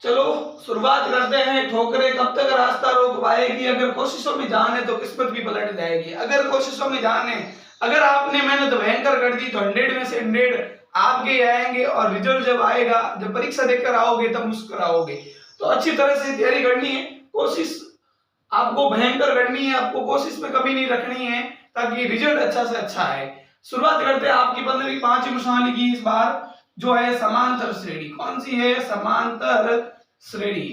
चलो शुरुआत करते हैं। ठोकरें कब तक रास्ता रोक पाएगी? अगर कोशिशों में जान है तो किस्मत भी पलट जाएगी। अगर कोशिशों में जान है, अगर आपने मेहनत भयंकर कर दी तो 100 में से 100 आपके आएंगे और रिजल्ट जब आएगा, जब परीक्षा देकर आओगे तब मुस्कुराओगे। तो अच्छी तरह से तैयारी करनी है, कोशिश आपको भयंकर करनी है, आपको कोशिश में कमी नहीं रखनी है ताकि रिजल्ट अच्छा से अच्छा आए। शुरुआत करते हैं आपकी 15वीं 5वीं प्रश्नावली की। इस बार जो है समांतर श्रेणी, कौन सी है? समांतर श्रेणी।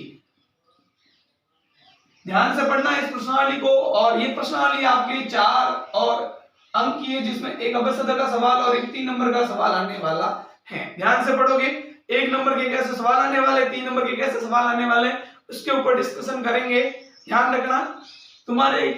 ध्यान से पढ़ना है इस प्रश्नावली को। और ये प्रश्नावली आपके 4 और अंक की है, जिसमें एक अवसर का सवाल और एक 3 नंबर का सवाल आने वाला है। ध्यान से पढ़ोगे, 1 नंबर के कैसे सवाल आने वाले, 3 नंबर के कैसे सवाल आने वाले, उसके ऊपर डिस्कशन करेंगे। ध्यान रखना, तुम्हारे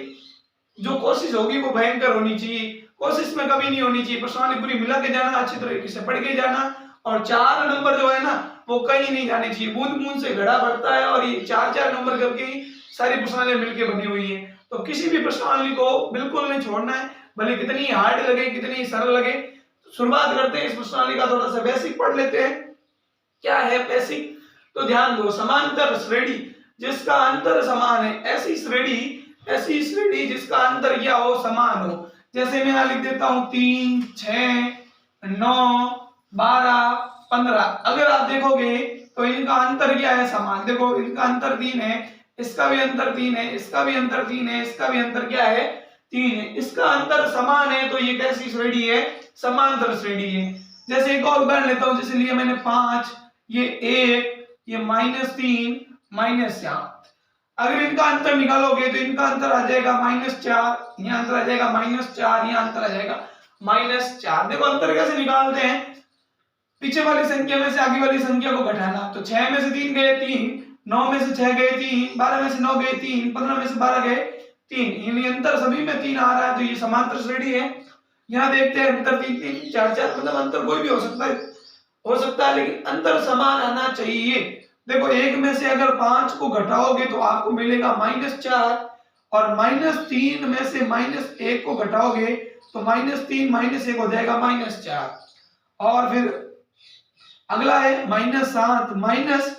जो कोशिश होगी वो भयंकर होनी चाहिए, कोशिश में कमी नहीं होनी चाहिए। प्रश्नावली पूरी मिला के जाना, अच्छी तरीके से पढ़ के जाना। और 4 नंबर जो है ना वो कहीं नहीं जाने चाहिए। बूंद बूंद से घड़ा बढ़ता है और ये 4-4 नंबर करके ही सारी प्रश्नावली मिलके बनी हुई है। तो किसी भी प्रश्नावली को बिल्कुल नहीं छोड़ना है, भले कितनी हार्ड लगे कितनी सरल लगे। शुरुआत करते हैं इस प्रश्नावली का, थोड़ा सा बेसिक पढ़ लेते हैं। क्या है बेसिक? तो ध्यान दो, समांतर श्रेणी जिसका अंतर समान है, ऐसी श्रेणी जिसका अंतर क्या हो? समान हो। जैसे मैं यहां लिख देता हूं 3, 6, 9, 12, 15। अगर आप देखोगे तो इनका अंतर क्या है? समान। देखो इनका अंतर 3 है, इसका भी अंतर 3 है, इसका भी अंतर 3 है, इसका भी अंतर क्या है? 3 है। इसका अंतर समान है तो ये कैसी श्रेणी है? समांतर श्रेणी है। जैसे एक और उदाहरण लेता हूं, जैसे लिया मैंने 5, ये 1, ये -3, -4। अगर इनका अंतर निकालोगे तो इनका अंतर आ जाएगा -4, यहाँ अंतर आ जाएगा -4, यहाँ अंतर आ जाएगा -4। देखो अंतर कैसे निकालते हैं? पीछे वाली संख्या में से आगे वाली संख्या को घटाना। तो 6 में से 3 गए 3, 9 में से 6 गए 3, 12 में से 9 गए 3, 15 में से 12 गए 3। यानी अंतर सभी में 3 आ रहा है, तो ये समांतर श्रेणी है। यहाँ देखते हैं अंतर 3, 3, 4, 4, मतलब अंतर कोई भी हो सकता है, लेकिन अंतर समान आना चाहिए। देखो 1 में से अगर 5 को घटाओगे तो आपको मिलेगा -4, और -3 में से -1 को घटाओगे तो -3 -1 हो जाएगा -4। और फिर अगला है -7, माइनस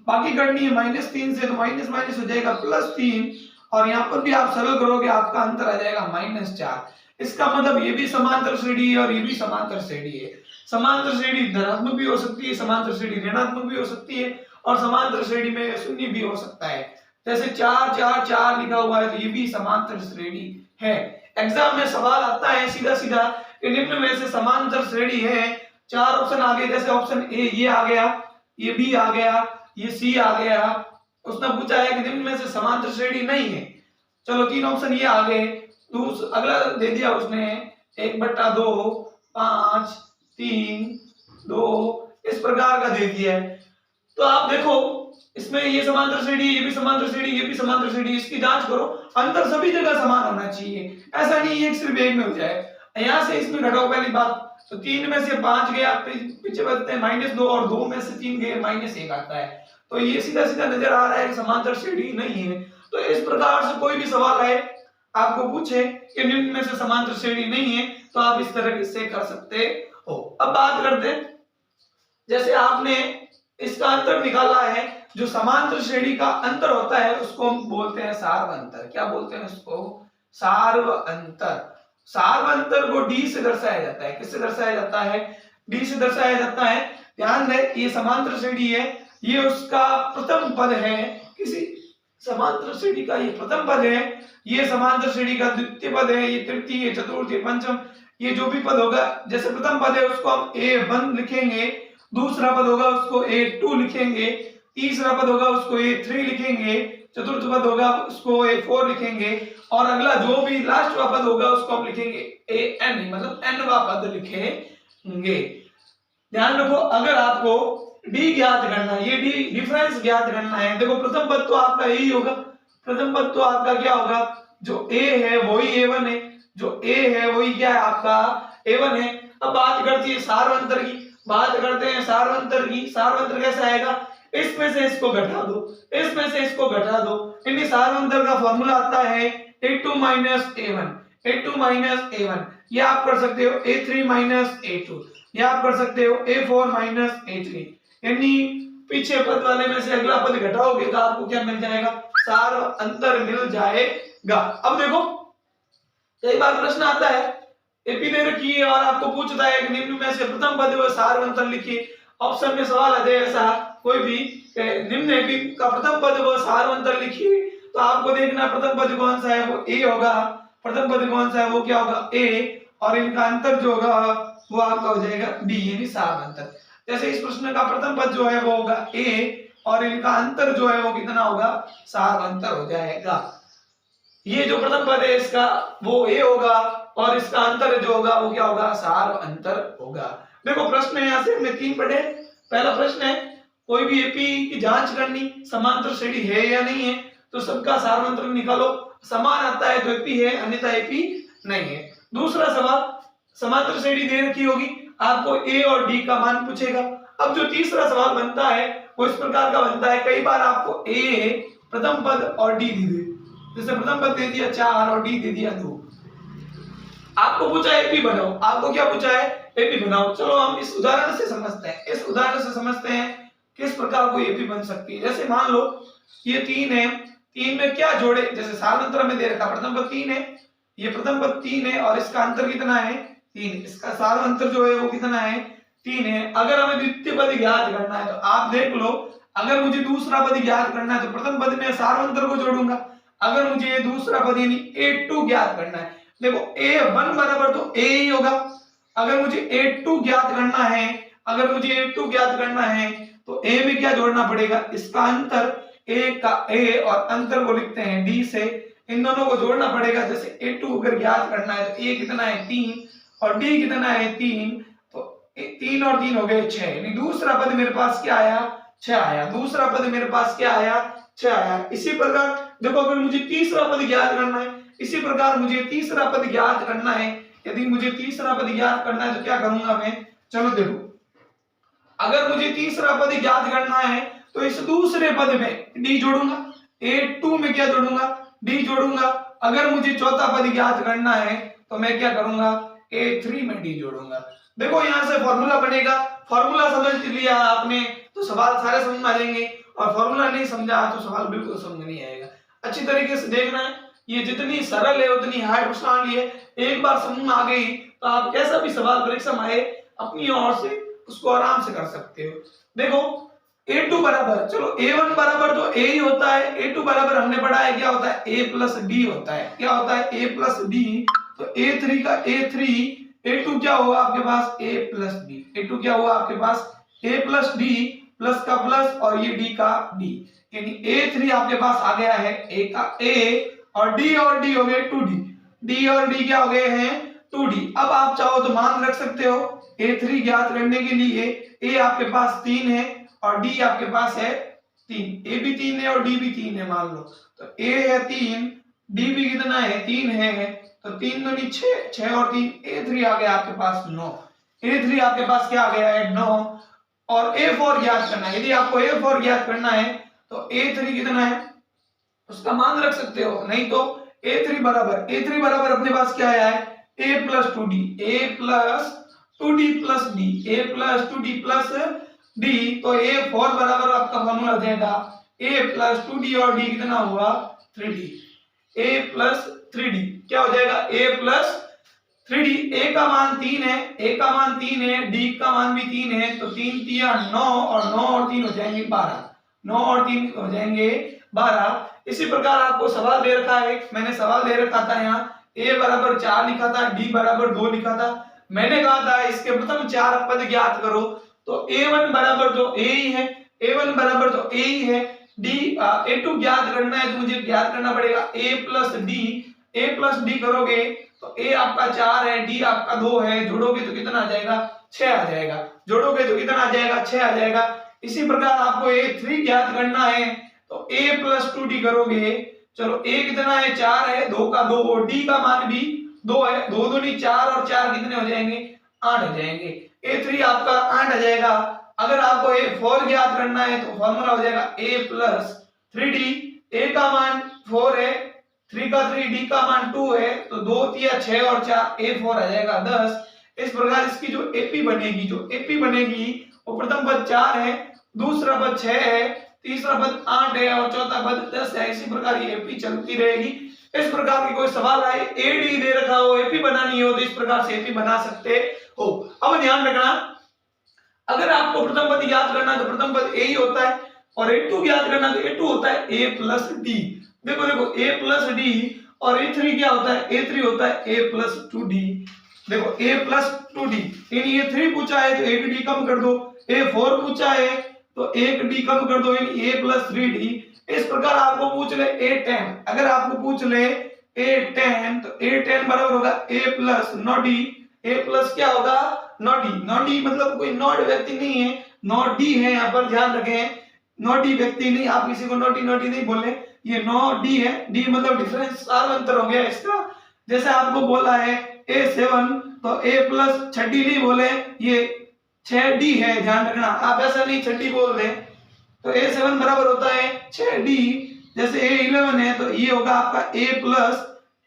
बाकी करनी है -3 से, तो माइनस माइनस हो जाएगा +3, और यहाँ पर भी आप सरल करोगे आपका अंतर आ जाएगा -4। इसका मतलब ये भी समांतर श्रेणी है और ये भी समांतर श्रेणी है। समांतर श्रेणी धनात्मक भी हो सकती है, समांतर श्रेणी ऋणात्मक भी हो सकती है, और समांतर श्रेणी में शून्य भी हो सकता है। जैसे 4 4 4 लिखा हुआ है तो ये भी समांतर श्रेणी है। एग्जाम में सवाल आता है सीधा सीधा कि निम्न में से समांतर श्रेणी है। 4 ऑप्शन आ गए, जैसे ऑप्शन ए ये आ गया, ये बी आ गया, ये सी आ गया। उसने पूछा है कि निम्न में से समांतर श्रेणी नहीं है। चलो 3 ऑप्शन ये आ गए। अगला दे दिया उसने 1/2, 5, 3, 2, इस प्रकार का दे दिया है। तो आप देखो इसमें ये समांतर श्रेणी, ये भी समांतर श्रेणी, ये भी समांतर श्रेणी, इसकी जांच करो। अंतर सभी जगह समान होना चाहिए, ऐसा नहीं है सिर्फ एक में हो जाए। यहां से इसमें घटाओ पहली बात, तो 3 में से 5 गया, पीछे बचते हैं -2, और 2 में से 3 गए -1 आता है। तो ये सीधा सीधा नजर आ रहा है कि समांतर श्रेणी नहीं है। तो इस प्रकार से कोई भी सवाल आए आपको पूछे कि निम्न में से समांतर श्रेणी नहीं है, तो आप इस तरह से कर सकते हो। अब बात करते हैं, जैसे आपने इसका अंतर निकाला है, जो समांतर श्रेणी का अंतर होता है उसको हम बोलते हैं सार्व अंतर। क्या बोलते हैं उसको? सार्व अंतर। सार्व अंतर को डी से दर्शाया जाता है। किससे दर्शाया जाता है? डी से दर्शाया जाता है। ध्यान दें, ये समांतर श्रेणी है, ये उसका प्रथम पद है। किसी समांतर श्रेणी का ये प्रथम पद है, ये समांतर श्रेणी का द्वितीय पद है, ये तृतीय, चतुर्थ, पंचम, ये जो भी पद होगा, जैसे प्रथम पद है उसको हम A1 लिखेंगे, दूसरा पद होगा उसको A2 लिखेंगे, तीसरा पद होगा उसको A3 लिखेंगे, चतुर्थ पद होगा उसको A4 लिखेंगे, और अगला जो भी लास्ट वाला पद होगा उसको हम लिखेंगे AN, मतलब n वां पद लिखेंगे। ध्यान रखो, अगर आपको डी ज्ञात करना है, ये डी डिफरेंस ज्ञात करना है। देखो प्रथम पद तो आपका यही होगा, प्रथम पद तो आपका क्या होगा? जो A है वही A1 है, जो A है वही क्या है? आपका A1 है। अब बात करती है सार्वंतर की, बात करते हैं सार्वंतर की। सार्वंतर कैसा आएगा? इसमें से इसको घटा दो, इसमें से इसको घटा दो। यानी सार्वंतर का फॉर्मूला आता है A2 A1, A2 A1। ये आप कर सकते हो A3 A2, ये आप कर सकते हो A4 A3। यानी पीछे पद वाले में से अगला पद घटाओगे तो आपको क्या मिल जाएगा, सार अंतर मिल जाएगा। अब देखो कई बार प्रश्न आता है एपी दे रखी है और आपको पूछता है कि निम्न में से प्रथम पद व सार अंतर लिखिए। ऑप्शन में सवाल आ जाए ऐसा कोई भी निम्न एपी का प्रथम पद व सार अंतर लिखिए, तो आपको देखना प्रथम पद कौन सा है, वो ए होगा। प्रथम पद कौन सा है, वो क्या होगा, ए, और इनका अंतर जो होगा वो आपका हो जाएगा बी यानी सार अंतर। जैसे इस प्रश्न का प्रथम पद जो है वो होगा ए और इनका अंतर जो है वो कितना होगा, सार अंतर हो जाएगा। ये जो प्रथम पद है इसका वो ए होगा और इसका अंतर जो होगा वो क्या होगा, सार अंतर होगा। देखो प्रश्न है यहाँ से हमने 3 पढ़े। पहला प्रश्न है कोई भी एपी की जांच करनी, समांतर श्रेणी है या नहीं है, तो सबका सार अंतर निकालो, समान आता है तो एपी है अन्यथा एपी नहीं है। दूसरा सवाल समांतर श्रेणी दे रखी होगी, आपको ए और डी का मान पूछेगा। अब जो तीसरा सवाल बनता है वो इस प्रकार का बनता है, कई बार आपको ए प्रथम पद और डी दे दे, जैसे प्रथम पद दे दिया 4 और डी दे दिया 2, आपको पूछा एपी बनाओ, आपको क्या पूछा है, एपी बनाओ। चलो हम इस उदाहरण से समझते हैं, इस उदाहरण से समझते हैं किस प्रकार कोई एपी बन सकती है। जैसे मान लो ये 3 है, 3 में क्या जोड़े, जैसे सार अंतर में दे रखा प्रथम पद 3 है, ये प्रथम पद 3 है और इसका अंतर कितना है 3, इसका सार अंतर जो है वो कितना है 3 है। अगर हमें द्वितीय पद ज्ञात करना है तो आप देख लो, अगर मुझे दूसरा पद ज्ञात करना है तो प्रथम पद में सार अंतर को जोड़ूंगा, अगर मुझे दूसरा पद यानी a2 ज्ञात करना है, देखो a1 बराबर तो a ही होगा, अगर मुझे a2 ज्ञात करना है, अगर मुझे a2 ज्ञात करना है तो a में क्या जोड़ना पड़ेगा, इसका अंतर a का a और अंतर को लिखते हैं d से, इन दोनों को जोड़ना पड़ेगा। जैसे a2 अगर ज्ञात करना है तो a कितना है 3 और d कितना है 3, तो 3 और 3 हो गए 6, यानी दूसरा पद मेरे पास क्या आया 6 आया, दूसरा पद मेरे पास क्या आया 6 आया। इसी प्रकार देखो अगर मुझे तीसरा पद ज्ञात करना है, इसी प्रकार मुझे तीसरा पद ज्ञात करना है, यदि मुझे तीसरा पद ज्ञात करना है तो क्या करूंगा मैं, चलो देखो अगर मुझे तीसरा पद ज्ञात करना है तो इस दूसरे पद में d जोड़ूंगा, a2 में क्या जोड़ूंगा d जोड़ूंगा। अगर मुझे चौथा पद ज्ञात करना है तो मैं क्या करूंगा a3 में d जोड़ूंगा। देखो यहां से फॉर्मूला बनेगा, फॉर्मूला समझ लिया आपने तो सवाल सारे समझ में आ जाएंगे, और फॉर्मूला नहीं समझा तो सवाल बिल्कुल समझ नहीं आएगा। अच्छी तरीके से देखना है, ये जितनी सरल है उतनी हार्ड प्रश्नावली है, एक बार समझ में आ गई तो आप कैसा भी सवाल परीक्षा में आए अपनी ओर से उसको आराम से कर सकते हो। देखो a2 बराबर, चलो a1 बराबर तो a ही होता है, a2 बराबर हमने पढ़ा है क्या होता है a प्लस डी होता है, क्या होता है a प्लस डी, तो a3 का a3, a2 क्या हुआ आपके पास a प्लस डी, a2 क्या हुआ आपके पास a प्लस डी, प्लस का प्लस और ये d का d, यानी a3 आपके पास आ गया है a का a और d हो गए 2d, d और d क्या हो गए हैं 2d। अब आप चाहो तो मान रख सकते हो, a3 ज्ञात करने के लिए a आपके पास 3 है और d आपके पास है 3, a भी 3 है और d भी 3 है मान लो, तो a है 3, d भी कितना है 3 है, तो 3 दूनी 6, 6 और 3 a3 आ गया आपके पास 9, a3 आपके पास क्या आ गया है 9, और a4 ज्ञात करना है। यदि आपको a4 ज्ञात करना है तो a3 कितना है उसका मान रख सकते हो, नहीं तो a3 बराबर अपने पास क्या आया है a plus 2d, a plus 2d plus d, a plus 2d plus d, तो a4 बराबर आपका फॉर्मूला हो जाएगा a प्लस 2d और d कितना हुआ 3d, a प्लस 3d क्या हो जाएगा a प्लस 3d, a का मान 3 है, a का मान 3 है, d का मान भी 3 है, तो 3 तिया 9 और 9 और 3 हो जाएंगे 12, 9 और 3 हो जाएंगे 12। इसी प्रकार आपको सवाल दे रखा है, मैंने सवाल दे रखा था यहाँ a बराबर 4 लिखा था, d बराबर 2 लिखा था, मैंने कहा था इसके प्रथम 4 पद ज्ञात करो, तो a1 बराबर तो a ही है, a1 बराबर तो a ही है, a2 ज्ञात करना है तो मुझे ज्ञात करना पड़ेगा a प्लस d करोगे तो a आपका 4 है, d आपका 2 है, जोड़ोगे तो कितना आ जाएगा 6 आ जाएगा, जोड़ोगे तो कितना आ जाएगा 6 आ जाएगा। इसी प्रकार आपको a3 ज्ञात करना है तो a प्लस 2d करोगे, चलो a कितना है 4 है, 2 का 2 और d का मान भी 2 है, 2 दूनी 4 और 4 कितने हो जाएंगे 8 हो जाएंगे, a3 आपका 8 आ जाएगा। अगर आपको a4 ज्ञात करना है तो फॉर्मूला हो जाएगा a प्लस 3d, a का मान 4 है, 3 का 3, d का मान 2 है, तो 2 तिया 6 और 4 a4 आ जाएगा 10। इस प्रकार इसकी जो एपी बनेगी वो प्रथम पद 4 है दूसरा पद 6 है, तीसरा पद 8 है और चौथा पद 10 है। इसी प्रकार ये एपी चलती रहेगी। इस प्रकार की कोई सवाल आए, एडी दे रखा हो, एपी बनानी हो तो इस प्रकार से एपी बना सकते हो। अब ध्यान रखना, अगर आपको प्रथम पद याद करना तो प्रथम पद ए ही होता है और A2 याद करना तो A2 होता है A प्लस डी। देखो देखो A प्लस डी और A3 क्या होता है, A3 होता है A प्लस 2D। देखो A प्लस 2D, यानी A3 पूछा है तो 1D कम कर दो, A4 पूछा है तो 1D कम कर दो, यानी A प्लस 3D। इस प्रकार आपको पूछ ले A10, अगर आपको पूछ ले A10 तो A10 बराबर होगा A plus not D। A plus क्या होगा, नॉट D। नॉट D मतलब कोई नॉट व्यक्ति नहीं है, नॉट D है, यहाँ पर ध्यान रखें, नॉट D व्यक्ति नहीं, आप किसी को नॉट D नहीं बोले, ये नॉट D है। D मतलब डिफरेंस सार्वंतर हो गया इसका। जैसे आपको बोला है A7 तो A प्लस 6D नहीं बोले, ये 6D है, ध्यान रखना। आप ऐसा नहीं 6D बोल दे तो A7 बराबर होता है 6D। जैसे A11 है तो ये होगा आपका A प्लस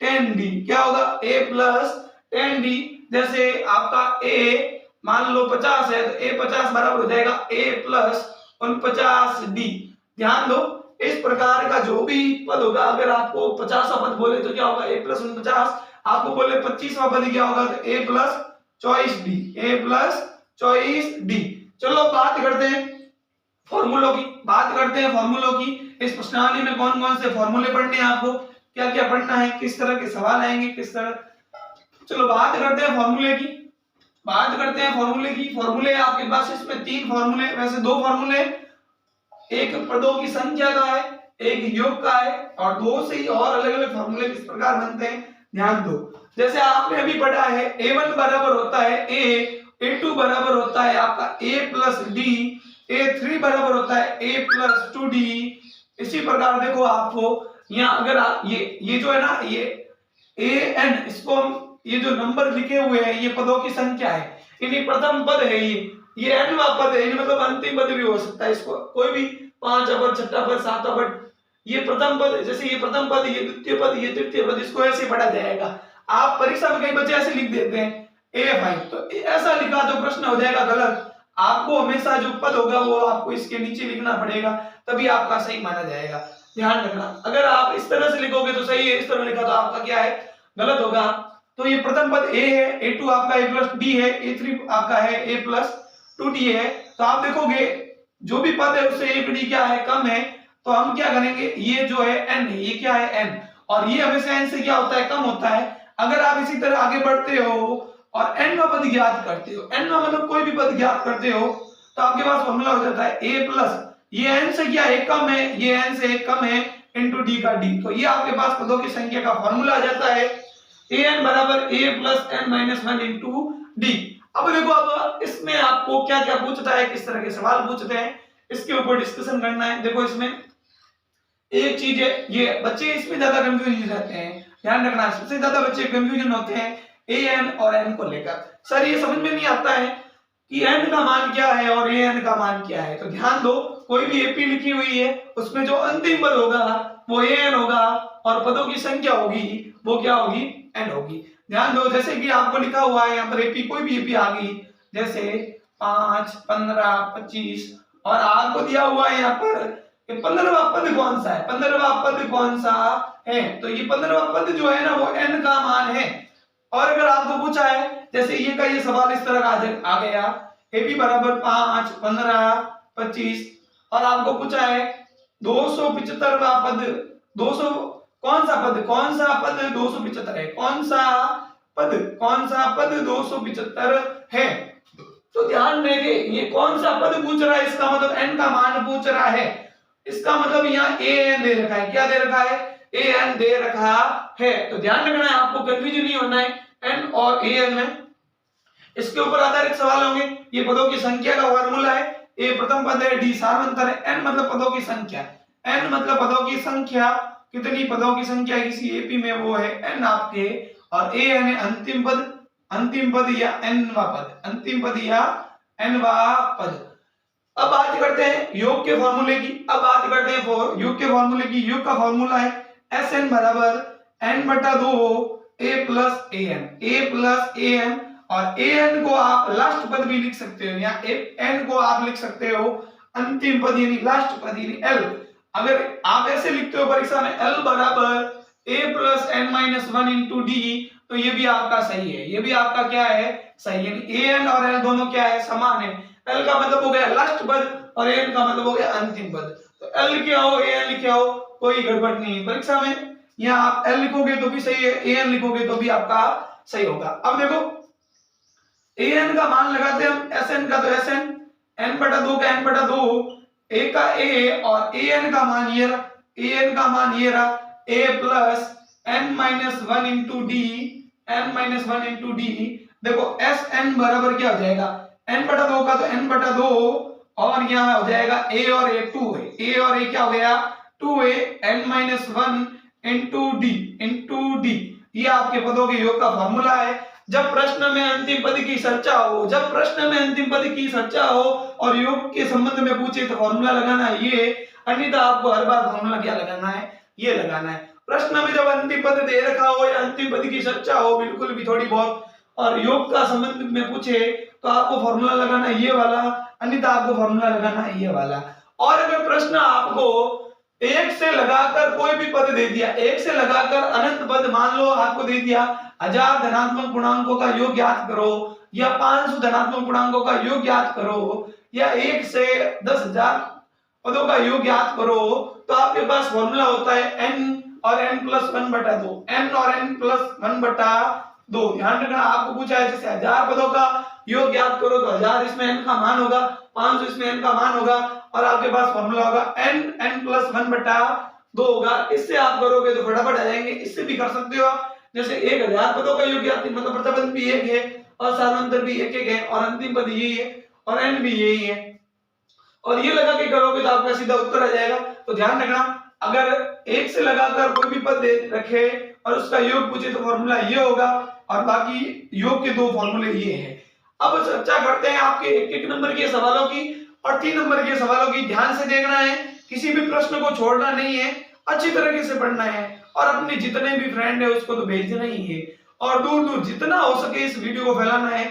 10D। क्या होगा, A प्लस 10D। जैसे आपका A मान लो 50 है तो A50 बराबर हो जाएगा A प्लस 49D। ध्यान दो, इस प्रकार का जो भी पद होगा, अगर आपको 50वां पद बोले तो क्या होगा A प्लस 49, आपको बोले 25वां पद क्या होगा तो A plus 24D, A plus 24D। चलो बात करते हैं फॉर्मूलों की, फॉर्मूलों की। इस प्रश्नावली में कौन कौन से फॉर्मूले पढ़ने हैं, आपको क्या क्या पढ़ना है, किस तरह के सवाल आएंगे, किस तरह। चलो बात करते हैं फॉर्मूले की, फॉर्मूले आपके पास इसमें 3 फॉर्मूले, वैसे 2 फॉर्मूले, एक पदों की संख्या का है, एक योग का है, और 2 से ही और अलग अलग फॉर्मूले किस प्रकार बनते हैं ध्यान दो। जैसे आपने अभी पढ़ा है A1 बराबर होता है A, A2 बराबर होता है आपका A प्लस D, A3 बराबर होता है A प्लस 2D। इसी प्रकार देखो आपको यहाँ अगर आप ये जो है ना, ये AN, इसको हम ये जो नंबर लिखे हुए हैं ये पदों की संख्या है, यानी प्रथम पद है ये nवां पद है, मतलब अंतिम पद भी हो सकता है, इसको कोई भी 5वां पद, 6वां पद, 7वां पद। ये प्रथम पद, जैसे ये प्रथम पद, ये द्वितीय पद, ये तृतीय पद, इसको ऐसे पढ़ा जाएगा। आप परीक्षा में कई बच्चे ऐसे लिख देते हैं A5, तो ऐसा लिखा तो प्रश्न हो जाएगा गलत। आपको हमेशा जो पद होगा वो आपको इसके नीचे लिखना पड़ेगा, तभी आपका सही माना जाएगा। ध्यान रखना, अगर आप इस तरह से लिखोगे तो सही है, इस तरह लिखा तो आपका क्या है, गलत होगा। तो ये प्रथम पद A है, A2 आपका A प्लस D है, A3 आपका है A प्लस 2D है। तो आप देखोगे जो भी पद है उससे 1D क्या है, कम है, तो हम क्या करेंगे, ये जो है n है, ये क्या है n, और ये हमेशा n से क्या होता है, कम होता है। अगर आप इसी तरह आगे बढ़ते हो और nवां पद ज्ञात करते हो, nवां मतलब कोई भी पद ज्ञात करते हो, तो आपके पास फॉर्मूला हो जाता है A प्लस, ये n से क्या है, कम है, ये n से कम है, इंटू D का D। तो ये आपके पास पदों की संख्या का फॉर्मूला आ जाता है an बराबर A plus n minus 1 into D। अब देखो, अब इसमें आपको क्या क्या पूछता है, किस तरह के सवाल पूछते हैं, इसके ऊपर डिस्कशन करना है। देखो इसमें एक चीज है, ये बच्चे इसमें ज्यादा कंफ्यूज रहते हैं, ध्यान रखना, सबसे ज्यादा बच्चे कंफ्यूजन होते हैं an और n को लेकर। सर ये समझ में नहीं आता है कि n का मान क्या है और an का मान क्या है। तो ध्यान दो, कोई भी AP लिखी हुई है उसमें जो अंतिम पद होगा वो an होगा और पदों की संख्या होगी वो क्या होगी, n होगी। ध्यान दो, जैसे कि आपको लिखा हुआ है यहाँ पर AP, कोई भी AP आ गई, जैसे 5, 15, 25, और आपको दिया हुआ है यहाँ पर 15वां पद कौन सा है, 15वां पद कौन सा है, तो ये 15वां पद जो है ना वो n का मान है। और अगर आपको पूछा है, जैसे ये का ये सवाल इस तरह का आ गया, AP बराबर 5, 15, 25, और आपको पूछा है 275वां पद, 200 कौन सा पद 275 है, कौन सा पद 275 है। तो ध्यान देंगे ये कौन सा पद पूछ रहा है, इसका मतलब n का मान पूछ रहा है, इसका मतलब यहाँ an दे रखा है, क्या दे रखा है, an दे रखा है। तो ध्यान रखना है, आपको कंफ्यूजन नहीं होना है n और an में। इसके ऊपर आधारित सवाल होंगे। ये पदों की संख्या का फॉर्मूला है, a प्रथम पद है, d सार्वंतर है, n मतलब पदों की संख्या, n मतलब पदों की संख्या, कितनी पदों की संख्या किसी AP में वो है n आपके, और an है अंतिम पद या nवां पद। अब बात करते हैं योग के फॉर्मूले की, योग का फॉर्मूला है Sn बराबर n/2 a प्लस an, और an को आप लास्ट पद भी लिख सकते हो, यहाँ n को आप लिख सकते हो अंतिम पद यानी लास्ट पद यानी l। अगर आप ऐसे लिखते हो परीक्षा में l बराबर a plus n minus 1 into D, तो ये भी आपका सही है, ये भी आपका क्या है, सही है। यानी an और l दोनों क्या है, समान है। l का मतलब हो गया लास्ट पद और an का मतलब हो गया अंतिम पद। तो l लिखे आओ, an लिखे आओ, कोई गड़बड़ नहीं है परीक्षा में। यहाँ आप l लिखोगे तो भी सही है, an लिखोगे तो भी आपका सही होगा। अब देखो an का मान लगाते हैं हम, sn का तो sn, n बटा 2 का n बटा 2, a का a और an का मान ये रहा, an का मान ये रहा a plus n minus 1 into D, n minus 1 into D. देखो sn बराबर क्या हो जाएगा, n बटा 2 का तो n बटा 2 और यहाँ हो जाएगा a और a 2 है, a और a क्या हो गया 2a n minus 1 into D. ये आपके पदों के योग का फॉर्मूला है। जब प्रश्न में अंतिम पद की चर्चा हो, जब प्रश्न में अंतिम पद की चर्चा हो और योग के संबंध में पूछे तो फॉर्मूला लगाना है ये, अन्यथा आपको हर बार फॉर्मूला क्या लगाना है, ये लगाना है। प्रश्न में जब अंतिम पद दे रखा हो या अंतिम पद की चर्चा हो बिल्कुल भी थोड़ी बहुत और योग का संबंध में पूछे तो आपको फॉर्मूला लगाना है ये वाला, अन्यथा आपको फॉर्मूला लगाना है ये वाला। और अगर प्रश्न आपको एक से लगाकर कोई भी पद दे दिया, एक से लगाकर अनंत पद मान लो आपको दे दिया, 1000 धनात्मक पूर्णांकों का योग ज्ञात करो या 500 धनात्मक पूर्णांकों का योग ज्ञात करो या 1 से 10,000 पदों का योग ज्ञात करो, तो आपके पास फॉर्मूला होता है n और n प्लस 1 बटा 2, n और n प्लस 1 बटा 2। ध्यान रखना आपको पूछा है जैसे 1000 पदों का योग ज्ञात करो तो 1000 इसमें n का मान होगा, 500 इसमें n का मान होगा और आपके पास फॉर्मूला होगा n प्लस 1 बटा 2 होगा। इससे आप करोगे तो फटाफट आ जाएंगे। इससे भी कर सकते हो आप, जैसे 1000 पदों का योग ज्ञात मतलब प्रथम पद भी एक है और साधांतर भी एक है और अंतिम पद यही है और n भी यही है और ये लगा के करोगे तो आपका सीधा उत्तर आ जाएगा। तो ध्यान रखना अगर एक से लगाकर कोई भी पद दे रखे और उसका योग पूछे तो फॉर्मूला ये होगा और बाकी योग के 2 फॉर्मूले ये हैं। अब चर्चा करते हैं आपके 1-1 नंबर के सवालों की और 3 नंबर के सवालों की। ध्यान से देखना है, किसी भी प्रश्न को छोड़ना नहीं है, अच्छी तरीके से पढ़ना है और अपने जितने भी फ्रेंड है उसको तो भेजना ही है और दूर दूर जितना हो सके इस वीडियो को फैलाना है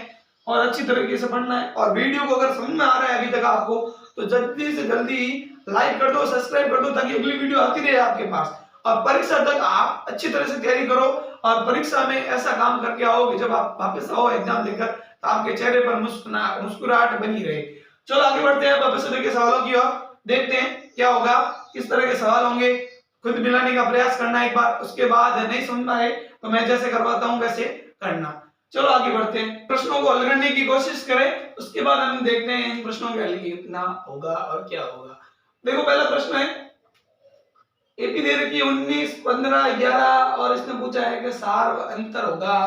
और अच्छी तरीके से पढ़ना है। और वीडियो को अगर समझ में आ रहा है अभी तक आपको तो जल्दी से जल्दी लाइक कर दो, सब्सक्राइब कर दो ताकि अगली वीडियो आती रहे आपके पास। और परीक्षा तक आप अच्छी तरह से तैयारी करो और परीक्षा में ऐसा काम करके आओ कि जब आप वापस आओ एग्जाम देकर तो आपके चेहरे पर मुस्कुराहट बनी रहे। चलो आगे बढ़ते हैं वापस के सवालों की ओर, देखते हैं क्या होगा, किस तरह के सवाल होंगे। खुद मिलाने का प्रयास करना एक बार, उसके बाद नहीं समझना है तो मैं जैसे करवाता हूँ वैसे करना। चलो आगे बढ़ते हैं, प्रश्नों को हल करने की कोशिश करें, उसके बाद हम देखते हैं इन प्रश्नों के हल कितना होगा और क्या होगा। देखो पहला प्रश्न है, एपी दे रखी है 19, 15, 11 और इसने पूछा है कि सार अंतर होगा।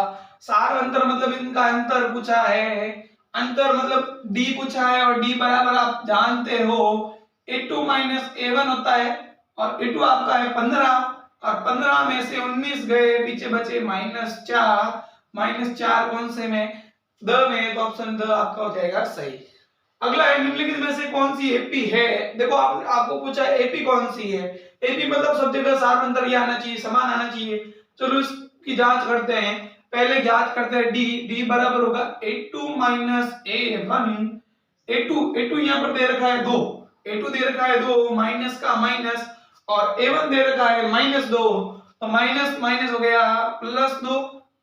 सार अंतर मतलब इनका अंतर पूछा है, अंतर मतलब डी पूछा है और डी बराबर आप जानते हो a2 माइनस a1 होता है और a2 आपका है 15 और 15 में से 19 गए, पीछे बचे -4 कौन से में, द में, तो ऑप्शन द आपका हो जाएगा सही। अगला है निम्नलिखित में से कौन सी एपी है। देखो आपको पूछा है एपी कौन सी है, एपी मतलब सब जगह सार अंतर ये आना चाहिए, समान आना चाहिए। चलो इसकी जांच करते हैं, पहले जांच करते हैं डी बराबर होगा a2 माइनस a1। a2 यहाँ पर दे रखा है 2, a2 दे रखा है 2, माइनस का माइनस और a1 दे रखा है -2, तो माइनस माइनस हो गया +2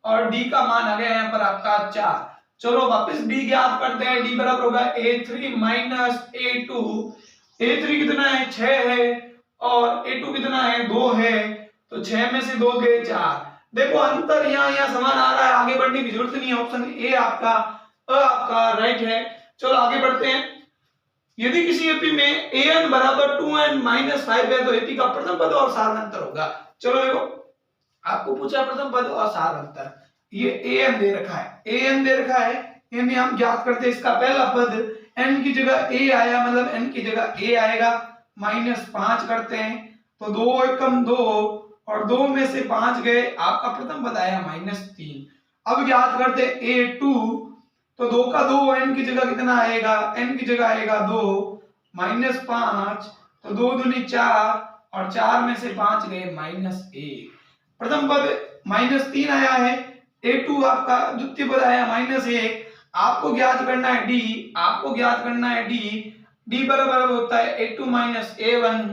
और d का मान आ गया यहाँ पर आपका 4। चलो वापस d ज्ञात करते हैं, d बराबर होगा a3 माइनस a2। a3 कितना है 6 है और a2 कितना है 2 है, तो 6 में से 2 गए 4। देखो अंतर यहाँ समान आ रहा है, आगे बढ़ने की जरूरत नहीं है, ऑप्शन ए आपका राइट है। चलो आगे बढ़ते हैं, यदि किसी एपी में an बराबर 2n माइनस 5 है तो एपी का प्रथम पद और सार अंतर होगा। चलो देखो आपको पूछा प्रथम पद और सार अंतर, ये an दे रखा है, यानी हम ज्ञात करते हैं इसका पहला पद n की जगह a आया, मतलब n की जगह a आएगा, -5 करते हैं तो 2 एकम 2 और 2 में से 5 गए, आपका प्रथम पद आया -3। अब ज्ञात करते a2 तो 2 का 2 n की जगह कितना आएगा, n की जगह आएगा 2 -5 तो 2 दूनी 4 और 4 में से 5 गए -1। प्रथम पद -3 आया है, a2 आपका द्वितीय पद आया -1। आपको ज्ञात करना है d, डी बराबर होता है a2 माइनस a1,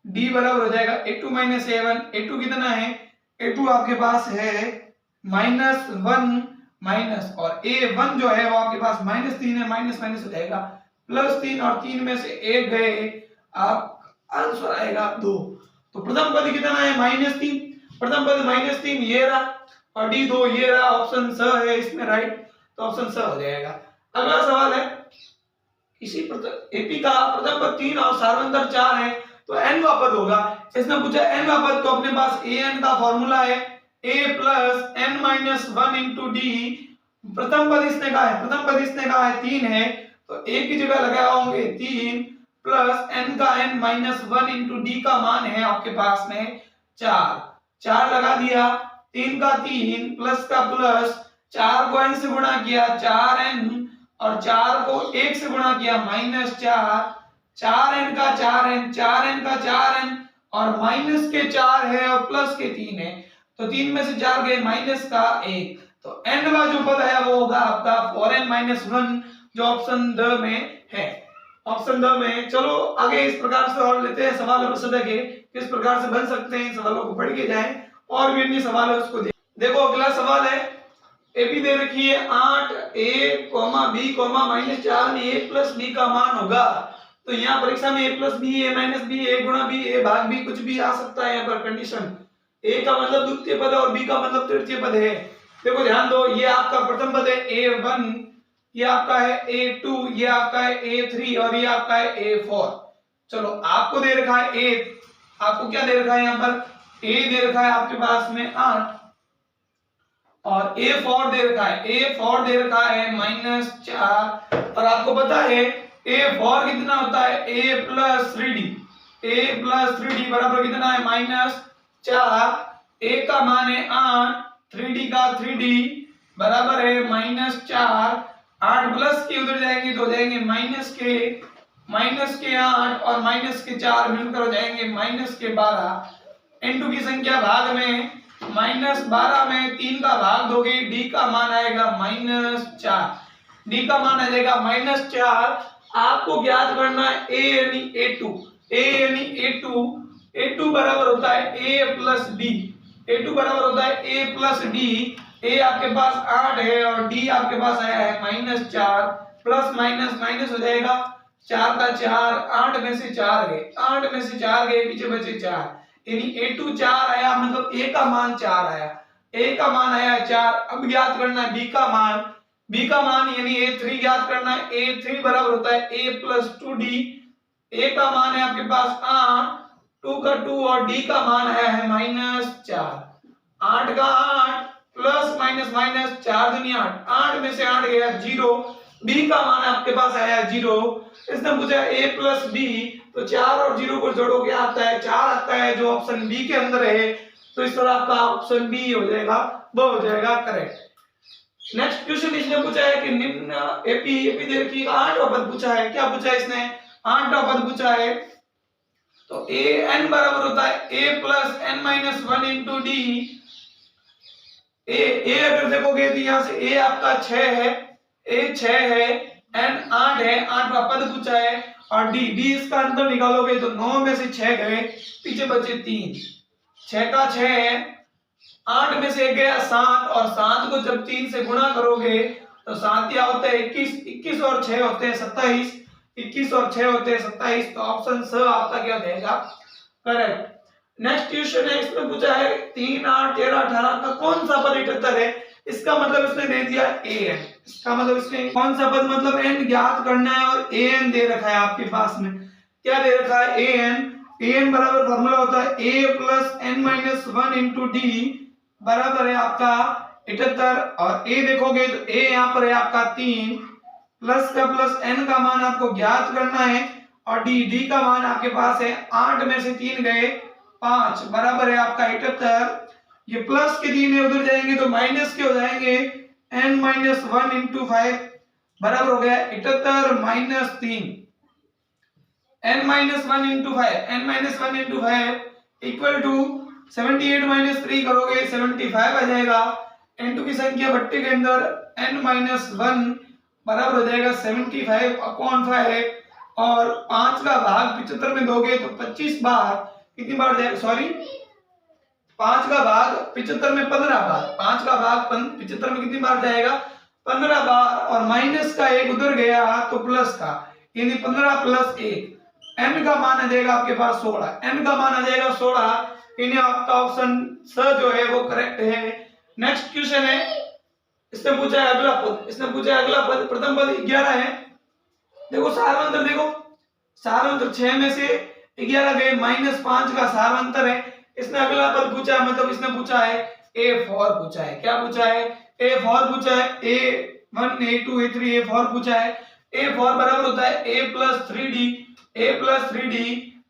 डी बराबर हो जाएगा a2 माइनस a1, a2 कितना है, a2 आपके पास है -1 माइनस, और a1 जो है वो आपके पास -3 है, माइनस माइनस हो जाएगा +3, और 3 में से 1 गए, आप आंसर आएगा 2। तो प्रथम पद कितना है -3, प्रथम पद -3 ये रहा, और डी 2 ये रहा, ऑप्शन स है इसमें राइट, तो ऑप्शन स हो जाएगा। अगला सवाल है इसी एपी का प्रथम पद 3 और सार्वंतर 4 है, तो nवा पद होगा। इसने पूछा nवा पद, तो अपने पास an का फॉर्मूला है a plus n minus 1 into D. प्रथम पद इसने कहा है, प्रथम पद इसने कहा है 3 है, तो a की जगह लगाए होंगे 3 प्लस n का n माइनस 1 इंटू डी का मान है आपके पास में 4, 4 लगा दिया, 3 का 3 प्लस का प्लस, 4 को n से गुणा किया 4n, और 4 को 1 से गुणा किया -4, 4n का 4n, 4n का 4n, और माइनस के 4 है और प्लस के 3 है, तो 3 में से 4 गए माइनस का 1, तो n का जो पद है वो होगा आपका 4n माइनस 1, जो ऑप्शन द में है, ऑप्शन द में। चलो आगे इस प्रकार से और लेते हैं सवाल और सदा के किस प्रकार से बन सकते हैं, सवालों को पढ़ के जाएं, और भी अन्य सवाल है उसको देखो। अगला सवाल है एपी दे रखी है 8 a, b, -4 में a प्लस b का मान होगा, तो यहाँ परीक्षा में a plus b, a minus b, a गुणा b, a भाग b कुछ भी आ सकता है। यहाँ पर कंडीशन a का मतलब द्वितीय पद है और b का मतलब तृतीय पद है। देखो ध्यान दो, ये आपका प्रथम पद है a1, ये आपका है a2, ये आपका है a3, और ये आपका है a4। चलो आपको दे रखा है a, आपको क्या दे रखा है, यहाँ पर a दे रखा है आपके पास में 8, और a4 दे रखा है, a4 दे रखा है -4, और आपको पता है a4 कितना होता है a plus 3d, a plus 3d बराबर कितना है -4, a का मान है 8, 3d का 3d बराबर है -4, 8 प्लस के उधर जाएंगे तो हो जाएंगे माइनस के 8 और माइनस के 4 मिलकर हो जाएंगे -12, n2 की संख्या भाग में -12 में 3 का भाग दोगे, d का मान आएगा -4, d का मान आ जाएगा -4। आपको ज्ञात करना है a यानी a2, a यानी a2 बराबर होता है a प्लस d, a2 बराबर होता है a प्लस d, a आपके पास 8 है और d आपके पास आया है -4, प्लस माइनस माइनस हो जाएगा, 4 का 4, 8 में से 4 गए, 8 में से 4 गए, पीछे बचे 4, यानी a2 4 आया, मतलब a का मान 4 आया, a का मान आया 4। अब ज्ञात करना है b का मान यानी a3 ज्ञात करना है, a3 बराबर होता है a प्लस 2d, a का मान है आपके पास 8, 2 का 2 और d का मान आया है -4, 8 का 8 प्लस माइनस माइनस 4 दूनी 8, 8 में से 8 गया 0, b का मान आपके पास आया 0। इसने पूछा a प्लस b, तो 4 और 0 को जोड़ोगे आता है 4 आता है, जो ऑप्शन बी के अंदर है, तो इस तरह आपका ऑप्शन बी हो जाएगा, वो हो जाएगा करेक्ट। नेक्स्ट क्वेश्चन इसने पूछा है कि निम्न एपी दे रखी 8वां पद पूछा है, क्या पूछा है इसने 8वां पद पूछा है, तो a n बराबर होता है a plus n minus 1 into D. a अगर देखोगे तो यहाँ से a आपका 6 है, a 6 है, n 8 है, 8वां पद पूछा है, और d इसका अंतर निकालोगे तो 9 में से 6 गए, पीछे बचे 3, 6 का 6 है, 8 में से 1 गया 7, और 7 को जब 3 से गुणा करोगे तो 7 या होता है 21, 21 और 6 होते हैं 27, 21 और 6 होते हैं 27, तो ऑप्शन स आपका क्या देगा करेक्ट। नेक्स्ट क्वेश्चन है, इसमें पूछा है 3 8 13 18 का कौन सा पद 78 है, इसका मतलब इसने दे दिया an, इसका मतलब इसने कौन सा पद मतलब n ज्ञात करना है, और an दे रखा है आपके पास में, क्या दे रखा है an बराबर फॉर्मूला होता है a plus n minus 1 into d बराबर है आपका 78, और a देखोगे तो a यहाँ पर है आपका 3, प्लस का प्लस n का मान आपको ज्ञात करना है, और d का मान आपके पास है 8 में से 3 गए 5 बराबर है आपका 78, ये प्लस के 3 है उधर जाएंगे तो माइनस के हो जाएंगे, n माइनस 1 इंटू 5 बराबर हो गया 78 minus 3, n minus 1 into 5, n minus 1 into 5 equal to 78 minus 3 करोगे 75 आ जाएगा, n2 की संख्या भट्टी के अंदर n माइनस 1 बराबर हो जाएगा 75 अपॉन 5, और 5 का भाग 75 में दोगे तो 25 बार कितनी बार जाएगा, सॉरी 5 का भाग 75 में 15 बार, 5 का भाग 75 में कितनी बार जाएगा, 15 बार, और माइनस का एक उधर गया तो प्लस का, यानी 15 प्लस 1, n का मान आ जाएगा आपके पास 16, n का मान आ जाएगा 16, यानी आपका ऑप्शन स जो है वो करेक्ट है। नेक्स्ट क्वेश्चन है, इसने पूछा है अगला पद, इसने पूछा है अगला पद, प्रथम पद 11 है। देखो सारवंतर, देखो सारवंतर 6 में से 11 गए, -5 का सारवंतर है। इसने अगला पद पूछा है, मतलब इसने पूछा है a4 पूछा है, क्या पूछा है, a4 पूछा है, a1 a2 a3 a4 पूछा है। a4 बराबर होता है a + 3d, a + 3d,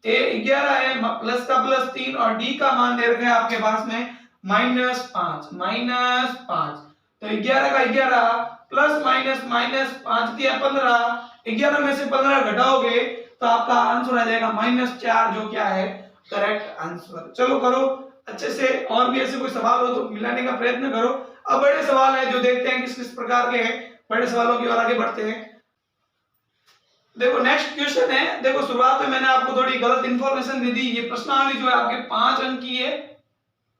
a 11 है, प्लस का प्लस 3, और d का मान दे रखा है आपके पास में -5, तो 11 का 11 प्लस माइनस -5 किया 15, 11 में से 15 घटाओगे तो आपका आंसर आ जाएगा -4, जो क्या है करेक्ट आंसर। चलो करो अच्छे से, और भी ऐसे कोई सवाल हो तो मिलाने का प्रयत्न करो। अब बड़े सवाल है जो देखते हैं किस किस प्रकार के हैं, बड़े सवालों की ओर आगे बढ़ते हैं। देखो नेक्स्ट क्वेश्चन है, देखो शुरुआत में मैंने आपको थोड़ी गलत इंफॉर्मेशन दे दी। ये प्रश्नावली जो है आपके 5 अंक की है,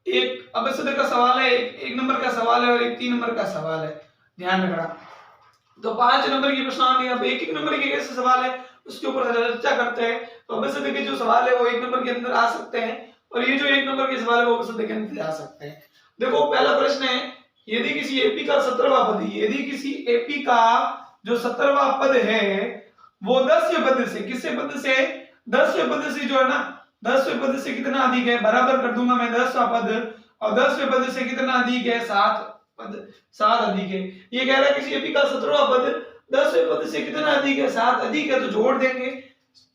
एक अबसद का सवाल है, एक नंबर का सवाल है और एक 3 नंबर का सवाल है, ध्यान रखना। तो 5 नंबर की प्रश्नावली, अब एक नंबर के कैसे सवाल है उसके ऊपर चर्चा करते हैं। तो अबसद के जो सवाल है वो 1 नंबर के अंदर आ सकते हैं, और ये जो 1 नंबर के सवाल है वो अबसद के अंदर आ सकते हैं। देखो पहला प्रश्न है, यदि किसी एपी का 17वां पद, यदि किसी एपी का जो 17वां पद है वो 10वें पद से, किससे पद से, 10वें पद से जो है ना, 10वें पद से कितना अधिक है, बराबर कर दूंगा मैं 10वां पद, और 10वें पद से कितना अधिक है, 7 पद, 7 अधिक है। ये कह रहा है किसी एपी का 17वां पद 10वें पद से कितना अधिक है, 7 अधिक है, तो जोड़ देंगे।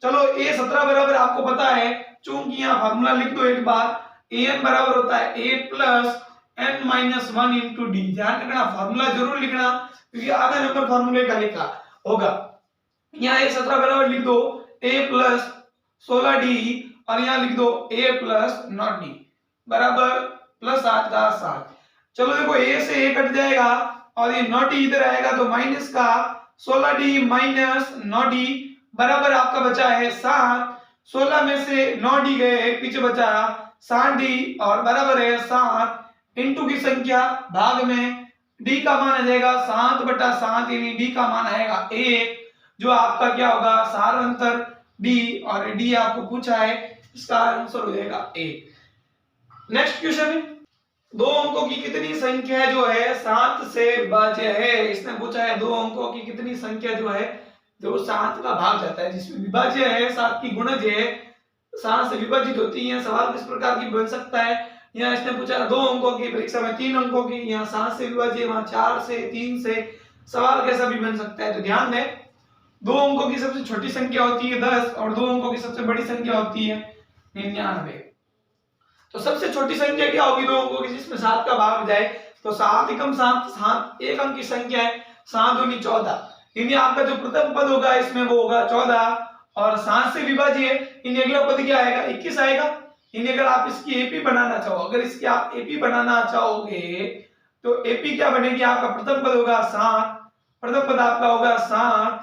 चलो a 17 बराबर आपको पता है, चूंकि यहाँ फार्मूला लिख दो एक बार, an बराबर होता है a + n - 1 * d। ध्यान रखना फार्मूला जरूर लिखना, क्योंकि आधा नंबर फार्मूले का लिखा होगा। यहाँ a 17 बराबर लिख दो a + 16d, और यहाँ लिख दो a + 9d बराबर +7 का 7। चलो देखो a से a कट जाएगा और ये 9d इधर आएगा, तो माइनस का 16d - 9d बराबर आपका बचा है 7। 16 में से 9d गए, पीछे बचा 7d, और बराबर है 7 इंटू की संख्या भाग में d का मान आ जाएगा 7/7, यानी d का मान आएगा 1, जो आपका क्या होगा सारवंतर d, और d आपको पूछा है, इसका आंसर हो जाएगा 1। नेक्स्ट क्वेश्चन है, 2 अंकों की कितनी संख्या जो है 7 से विभाज्य है। इसने पूछा है 2 अंकों की कितनी संख्या जो है जो 7 का भाग जाता है, जिसमें विभाज्य है, 7 की गुणज है, 7 से विभाजित होती है। सवाल किस प्रकार की बन सकता है, यहाँ इसने पूछा 2 अंकों की, परीक्षा में 3 अंकों की, यहाँ 7 से विभाज्य, वहां 4 से, 3 से, सवाल कैसा भी बन सकता है। तो ध्यान दें, 2 अंकों की सबसे छोटी संख्या होती है 10, और 2 अंकों की सबसे बड़ी संख्या होती है 99। तो सबसे छोटी संख्या क्या होगी 2 अंकों की, जिसमें 7 का भाग जाए, तो 7 एकम 7, 7 एक अंक की संख्या है, 7 दूनी 14, यानी आपका जो प्रथम पद होगा इसमें वो होगा 14, और 7 से विभाज्य है, यानी अगला पद क्या आएगा 21 आएगा। यानी अगर आप इसकी एपी बनाना चाहो, अगर इसकी आप एपी बनाना चाहोगे तो एपी क्या बनेगी, आपका प्रथम पद होगा 7, प्रथम पद आपका होगा 7,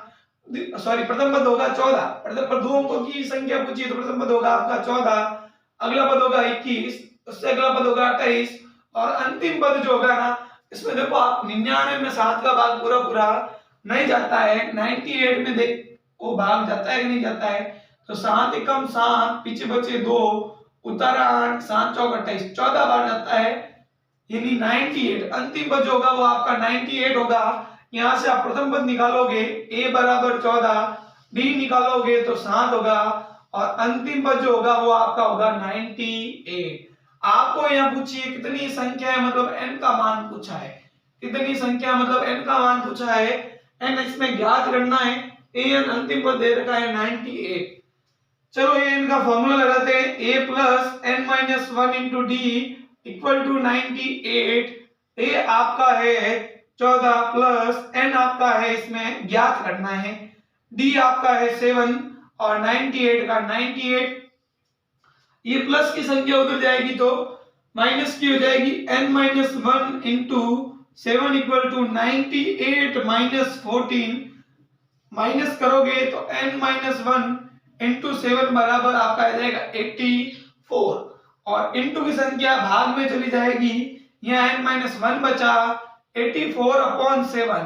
सॉरी प्रथम पद होगा 14, प्रथम पद 2 अंकों की संख्या पूछी तो प्रथम पद होगा आपका 14, अगला पद होगा 21, उससे अगला पद होगा 28, और अंतिम पद जो होगा ना, इसमें देखो आप 99 में 7 का भाग पूरा पूरा नहीं जाता है, 98 में देख वो भाग जाता है कि नहीं जाता है। तो 7 एकम 7, पीछे बचे 2, उतारा 8, 7 चौक 28, 14 बार जाता है, यानी 98। अंतिम पद जो होगा वो आपका 98 होगा। यहाँ से आप प्रथम पद निकालोगे a बराबर 14, d निकालोगे तो 7 होगा, और अंतिम पद जो होगा वो आपका होगा 98। आपको यहाँ पूछिए कितनी संख्या है, मतलब n का मान पूछा है, कितनी संख्या मतलब n का मान पूछा है, n इसमें ज्ञात करना है, an अंतिम पद दे रखा है 98। चलो an का फॉर्मूला लगाते हैं, a + n - 1 * d = 98। a आपका है 14 प्लस n आपका है, इसमें ज्ञात करना है, d आपका है 7, और 98 का 98, ये प्लस की संख्या उधर जाएगी तो माइनस की हो जाएगी, n - 1 * 7 = 98 - 14, माइनस करोगे तो n माइनस 1 इंटू 7 बराबर आपका आ जाएगा 84 और इंटू की संख्या भाग में चली जाएगी, यहाँ n माइनस 1 बचा 84 अपॉन 7,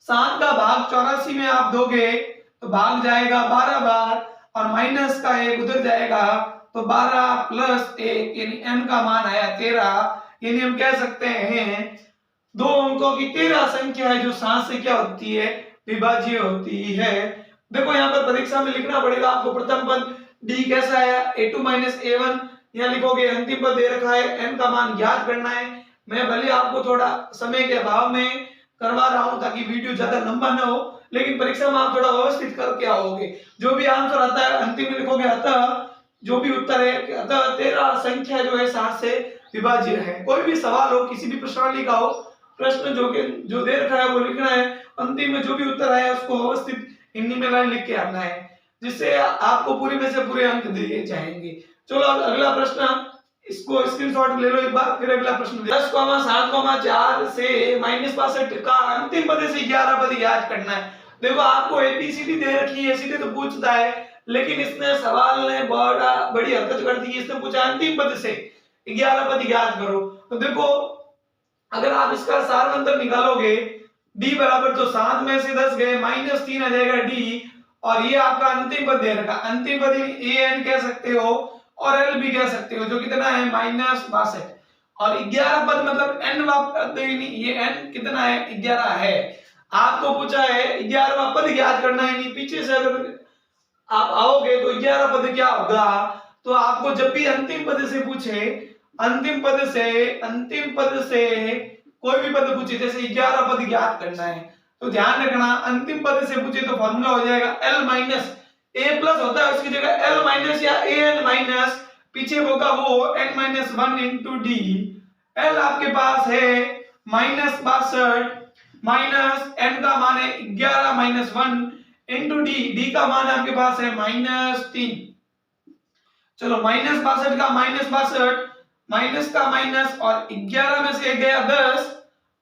7 का भाग 84 में आप दोगे तो भाग जाएगा 12 बार और माइनस का 1 उधर जाएगा तो 12 प्लस 1 यानी n का मान आया 13, यानी हम कह सकते हैं दो अंकों की 13 संख्या है जो 7 से क्या होती है, विभाज्य होती है। देखो यहाँ पर परीक्षा में लिखना पड़ेगा आपको प्रथम पद d कैसा आया a2 माइनस a1, यहाँ लिखोगे अंतिम पद दे रखा है n का मान ज्ञात करना है। मैं भले आपको थोड़ा समय के अभाव में करवा रहा हूं ताकि वीडियो ज्यादा लंबा ना हो, लेकिन परीक्षा में आप थोड़ा व्यवस्थित करके आओगे। जो भी आंसर आता है अंतिम में लिखोगे अतः जो भी उत्तर है अतः 13 संख्या जो है 7 से विभाज्य है। कोई भी सवाल हो, किसी भी प्रश्नावली का हो, प्रश्न जो दे रखा है वो लिखना है, अंतिम में जो भी उत्तर आया उसको व्यवस्थित हिंदी में लाइन लिख के आना है, जिससे आपको पूरी में से पूरे अंक दिए जाएंगे। चलो अगला प्रश्न, इसको स्क्रीनशॉट ले लो एक बार, फिर अगला प्रश्न 10,7,4 से -62 का अंतिम पद से 11 पद याद करना है। देखो आपको एबीसीडी दे रखी है, सीधे तो पूछता है, लेकिन इसने सवाल ने बड़ी हरकत कर दी। इसने पूछा अंतिम पद से 11 पद याद करो। तो देखो अगर आप इसका सारांतर निकालोगे d बराबर तो 7 में से 10 गए -3 आ जाएगा d, और ये आपका अंतिम पद दे रखा। अंतिम पद an कह सकते हो और l भी कह सकते हो, जो कितना है -62, और 11 पद मतलब n पद, ये n कितना है 11 है। आपको पूछा है 11वां पद याद करना है, नहीं पीछे से अगर आप आओगे तो 11 पद क्या होगा, तो आपको जब भी अंतिम पद से पूछे, अंतिम पद से कोई भी पद पूछे, जैसे 11 पद याद करना है तो ध्यान रखना अंतिम पद से पूछे तो फॉर्मूला हो जाएगा l माइनस a प्लस होता है उसकी जगह l माइनस या an माइनस पीछे होगा वो n minus 1 into D. l आपके पास है -62 माइनस n का मान है 11 माइनस 1 इंटू डी का मान आपके पास है -3। चलो -62 का -62 माइनस का माइनस और 11 में से गया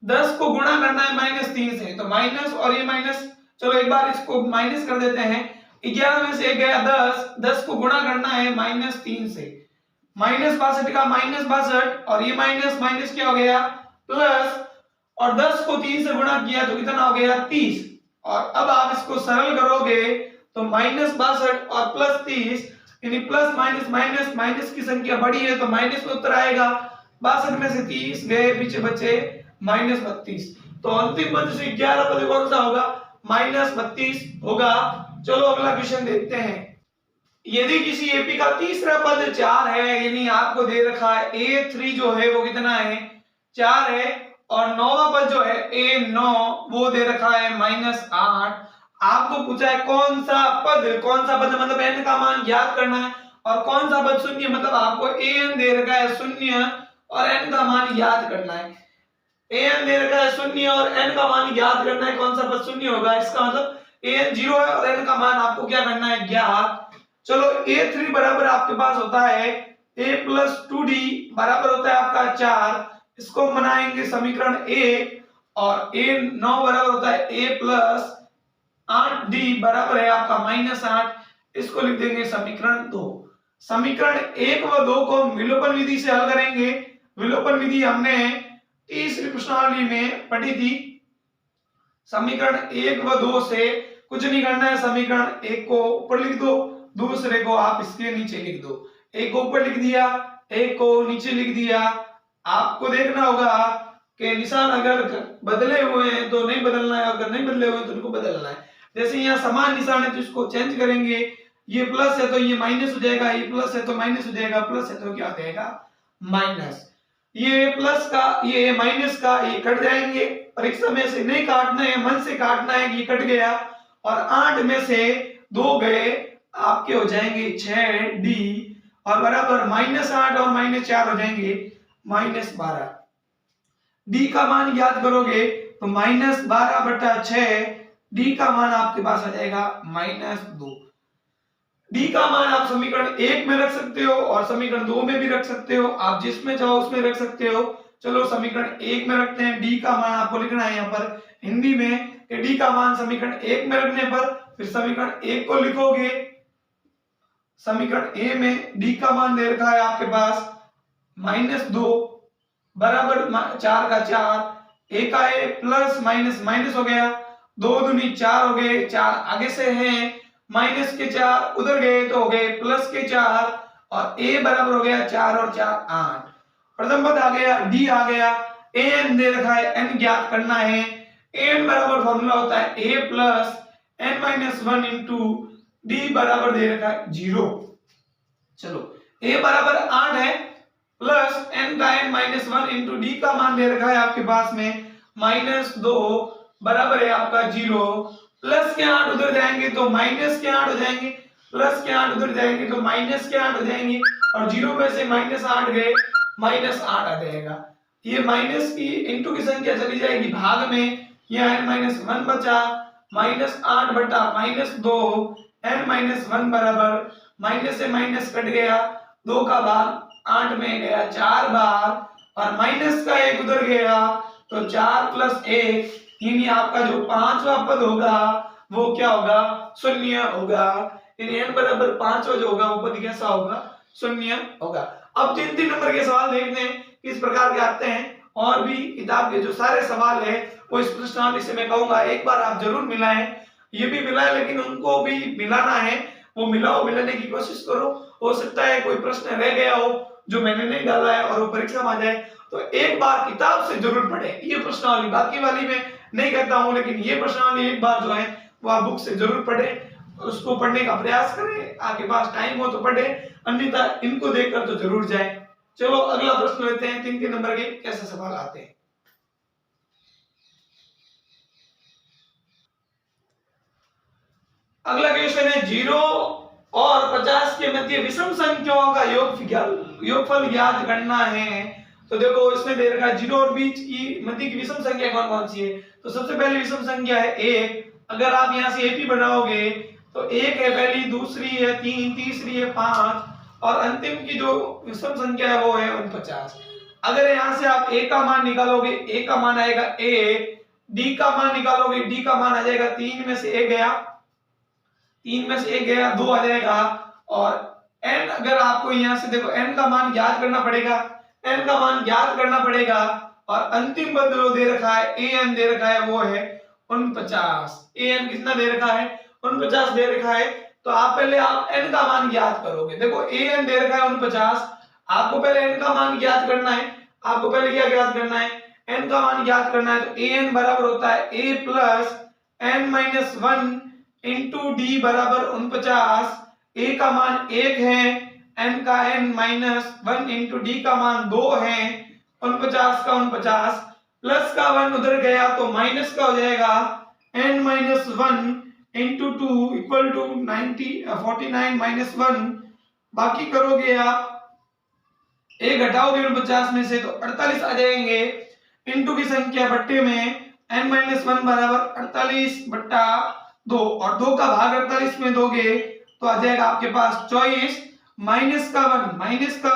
10 को गुणा करना है -3 से, तो माइनस और ये माइनस, चलो एक बार इसको माइनस कर देते हैं। 11 में से गया 10 को गुणा करना है -3 से, -62 का -62 और ये माइनस क्या हो गया प्लस, और 10 को 3 से गुणा किया तो कितना हो गया 30, और अब आप इसको सरल करोगे तो -62 और प्लस 30 यानी प्लस माइनस माइनस की संख्या बड़ी है तो माइनस में उत्तर आएगा। 62 में से 30 गए, पीछे बचे -32, तो अंतिम पद से 11 पद कौन सा होगा -32 होगा। चलो अगला क्वेश्चन देखते हैं। यदि किसी एपी का तीसरा पद 4 है, यानी आपको दे रखा है a3 जो है वो कितना है 4 है, और 9वां पद जो है a9 वो दे रखा है -8। आपको पूछा है कौन सा पद मतलब n का मान ज्ञात करना है, और कौन सा पद शून्य मतलब आपको an दे रखा है 0 और n का मान याद करना है। an दे रखा है 0 और n का मान याद करना है, कौन सा पद शून्य होगा, इसका मतलब an 0 है और n का मान आपको क्या करना है ज्ञात। चलो a3 बराबर आपके पास होता है a प्लस 2d बराबर होता है आपका 4, इसको बनाएंगे समीकरण 1, और a9 बराबर होता है a प्लस 8d बराबर है आपका -8, इसको लिख देंगे समीकरण 2। समीकरण 1 व 2 को विलोपन विधि से हल करेंगे। विलोपन विधि हमने तीसरी प्रश्नावली में पढ़ी थी। समीकरण 1 व 2 से कुछ नहीं करना है, समीकरण 1 को ऊपर लिख दो, दूसरे को आप इसके नीचे लिख दो। एक को ऊपर लिख दिया, एक को नीचे लिख दिया। आपको देखना होगा कि निशान अगर बदले हुए हैं तो नहीं बदलना है, अगर नहीं बदले हुए हैं तो उनको बदलना है। जैसे यहाँ समान निशान है तो इसको चेंज करेंगे, ये प्लस है तो ये माइनस हो जाएगा, ये प्लस है तो माइनस हो जाएगा, प्लस है तो क्या हो जाएगा माइनस। ये प्लस का ये माइनस का ये कट जाएंगे, परीक्षा में से नहीं काटना है, मन से काटना है। ये कट गया और 8 में से 2 गए, आपके हो जाएंगे 6d और बराबर -8 और -4 हो जाएंगे -12। d का मान याद करोगे तो -12/6, d का मान आपके पास आ जाएगा -2। d का मान आप समीकरण 1 में रख सकते हो और समीकरण 2 में भी रख सकते हो, आप जिसमें चाहो उसमें रख सकते हो। चलो समीकरण 1 में रखते हैं, d का मान आपको लिखना है यहाँ पर हिंदी में कि d का मान समीकरण 1 में रखने पर फिर समीकरण 1 को लिखोगे, समीकरण ए में डी का मान दे रखा है आपके पास -2 बराबर 4 का 4, ए का ए प्लस माइनस माइनस हो गया, 2 दूनी 4 हो गए, 4 आगे से हैं, माइनस के 4 उधर गए तो हो गए प्लस के 4 और a बराबर हो गया 4 और 4 8। प्रथम पद आ गया, d आ गया, an दे रखा है, n ज्ञात करना है। an बराबर फॉर्मूला होता है a plus n minus 1 into d बराबर दे रखा है 0। चलो a बराबर 8 है प्लस n का n माइनस 1 इंटू डी का मान दे रखा है आपके पास में -2 बराबर है आपका 0। प्लस के 8 उधर जाएंगे तो माइनस के 8 हो जाएंगे, प्लस के 8 उधर जाएंगे तो माइनस के 8 हो जाएंगे और 0 में से -8 गए, -8 आ जाएगा। ये माइनस की इंटू की संख्या चली जाएगी भाग में, यहाँ n-1 बचा, -8 बटा -2 n-1 बराबर माइनस से माइनस कट गया, 2 का भाग 8 में गया 4 बार और माइनस का 1 उधर गया तो 4 प्लस 1 यानी आपका जो पांचवा पद होगा वो क्या होगा, 0 होगा। यानी n बराबर 5 जो होगा वो पद कैसा होगा, 0 होगा। अब 3 नंबर के सवाल देखते हैं किस प्रकार के आते हैं, और भी किताब के जो सारे सवाल है वो इस प्रश्नावली से मैं कहूंगा एक बार आप जरूर मिलाएं। ये भी मिलाएं लेकिन उनको भी मिलाना है, वो मिलाओ, मिलाने की कोशिश करो। हो सकता है कोई प्रश्न रह गया हो जो मैंने नहीं डाला है और वो परीक्षा में आ जाए, तो एक बार किताब से जरूर पढ़े ये प्रश्नावली। बाकी वाली में नहीं करता हूं लेकिन ये प्रश्नावली एक बार जो है वो आप बुक से जरूर पढ़े, उसको पढ़ने का प्रयास करें, आपके पास टाइम हो तो पढ़े, अन्यथा इनको देखकर तो जरूर जाए। चलो अगला प्रश्न लेते हैं, 3 नंबर के कैसे सवाल आते हैं। अगला क्वेश्चन है 0 और 50 के मध्य विषम संख्याओं का योगफल ज्ञात करना है। तो देखो इसमें दे रखा है 0 और बीच की मध्य की विषम संख्या कौन कौन सी है। तो सबसे पहली विषम संख्या है 1, अगर आप यहाँ से एपी बनाओगे तो 1 है पहली, दूसरी है 3, तीसरी है 5 और अंतिम की जो विषम संख्या है वो है 49। अगर यहाँ से आप a का मान निकालोगे, a का मान आएगा a, d का मान निकालोगे, d का मान आ जाएगा 3 में से 1 गया, 3 में से 1 गया 2 आ जाएगा, और n अगर आपको यहाँ से देखो n का मान ज्ञात करना पड़ेगा, n का मान ज्ञात करना पड़ेगा और अंतिम पद जो दे रखा है an दे रखा है वो है 49। an कितना दे रखा है, 49 दे रखा है। तो आप पहले आप n का मान ज्ञात करोगे, देखो an दे रखा है 49, आपको पहले n का मान ज्ञात करना है। आपको पहले क्या ज्ञात करना है, n का मान ज्ञात करना है। तो an बराबर होता है a plus n-1 into d बराबर 49। a का मान 1 है, n का n-1 इंटू डी का मान 2 है, 49 का 49 प्लस का 1 उधर गया तो माइनस का हो जाएगा, n-1 into 2 equal to 49 minus 1। बाकी करोगे आप, a घटाओगे 49 में से तो 48 आ जाएंगे, इंटू की संख्या बट्टे में n-1 बराबर 48 बट्टा 2 और 2 का भाग 48 में दोगे तो आ जाएगा आपके पास 24, माइनस का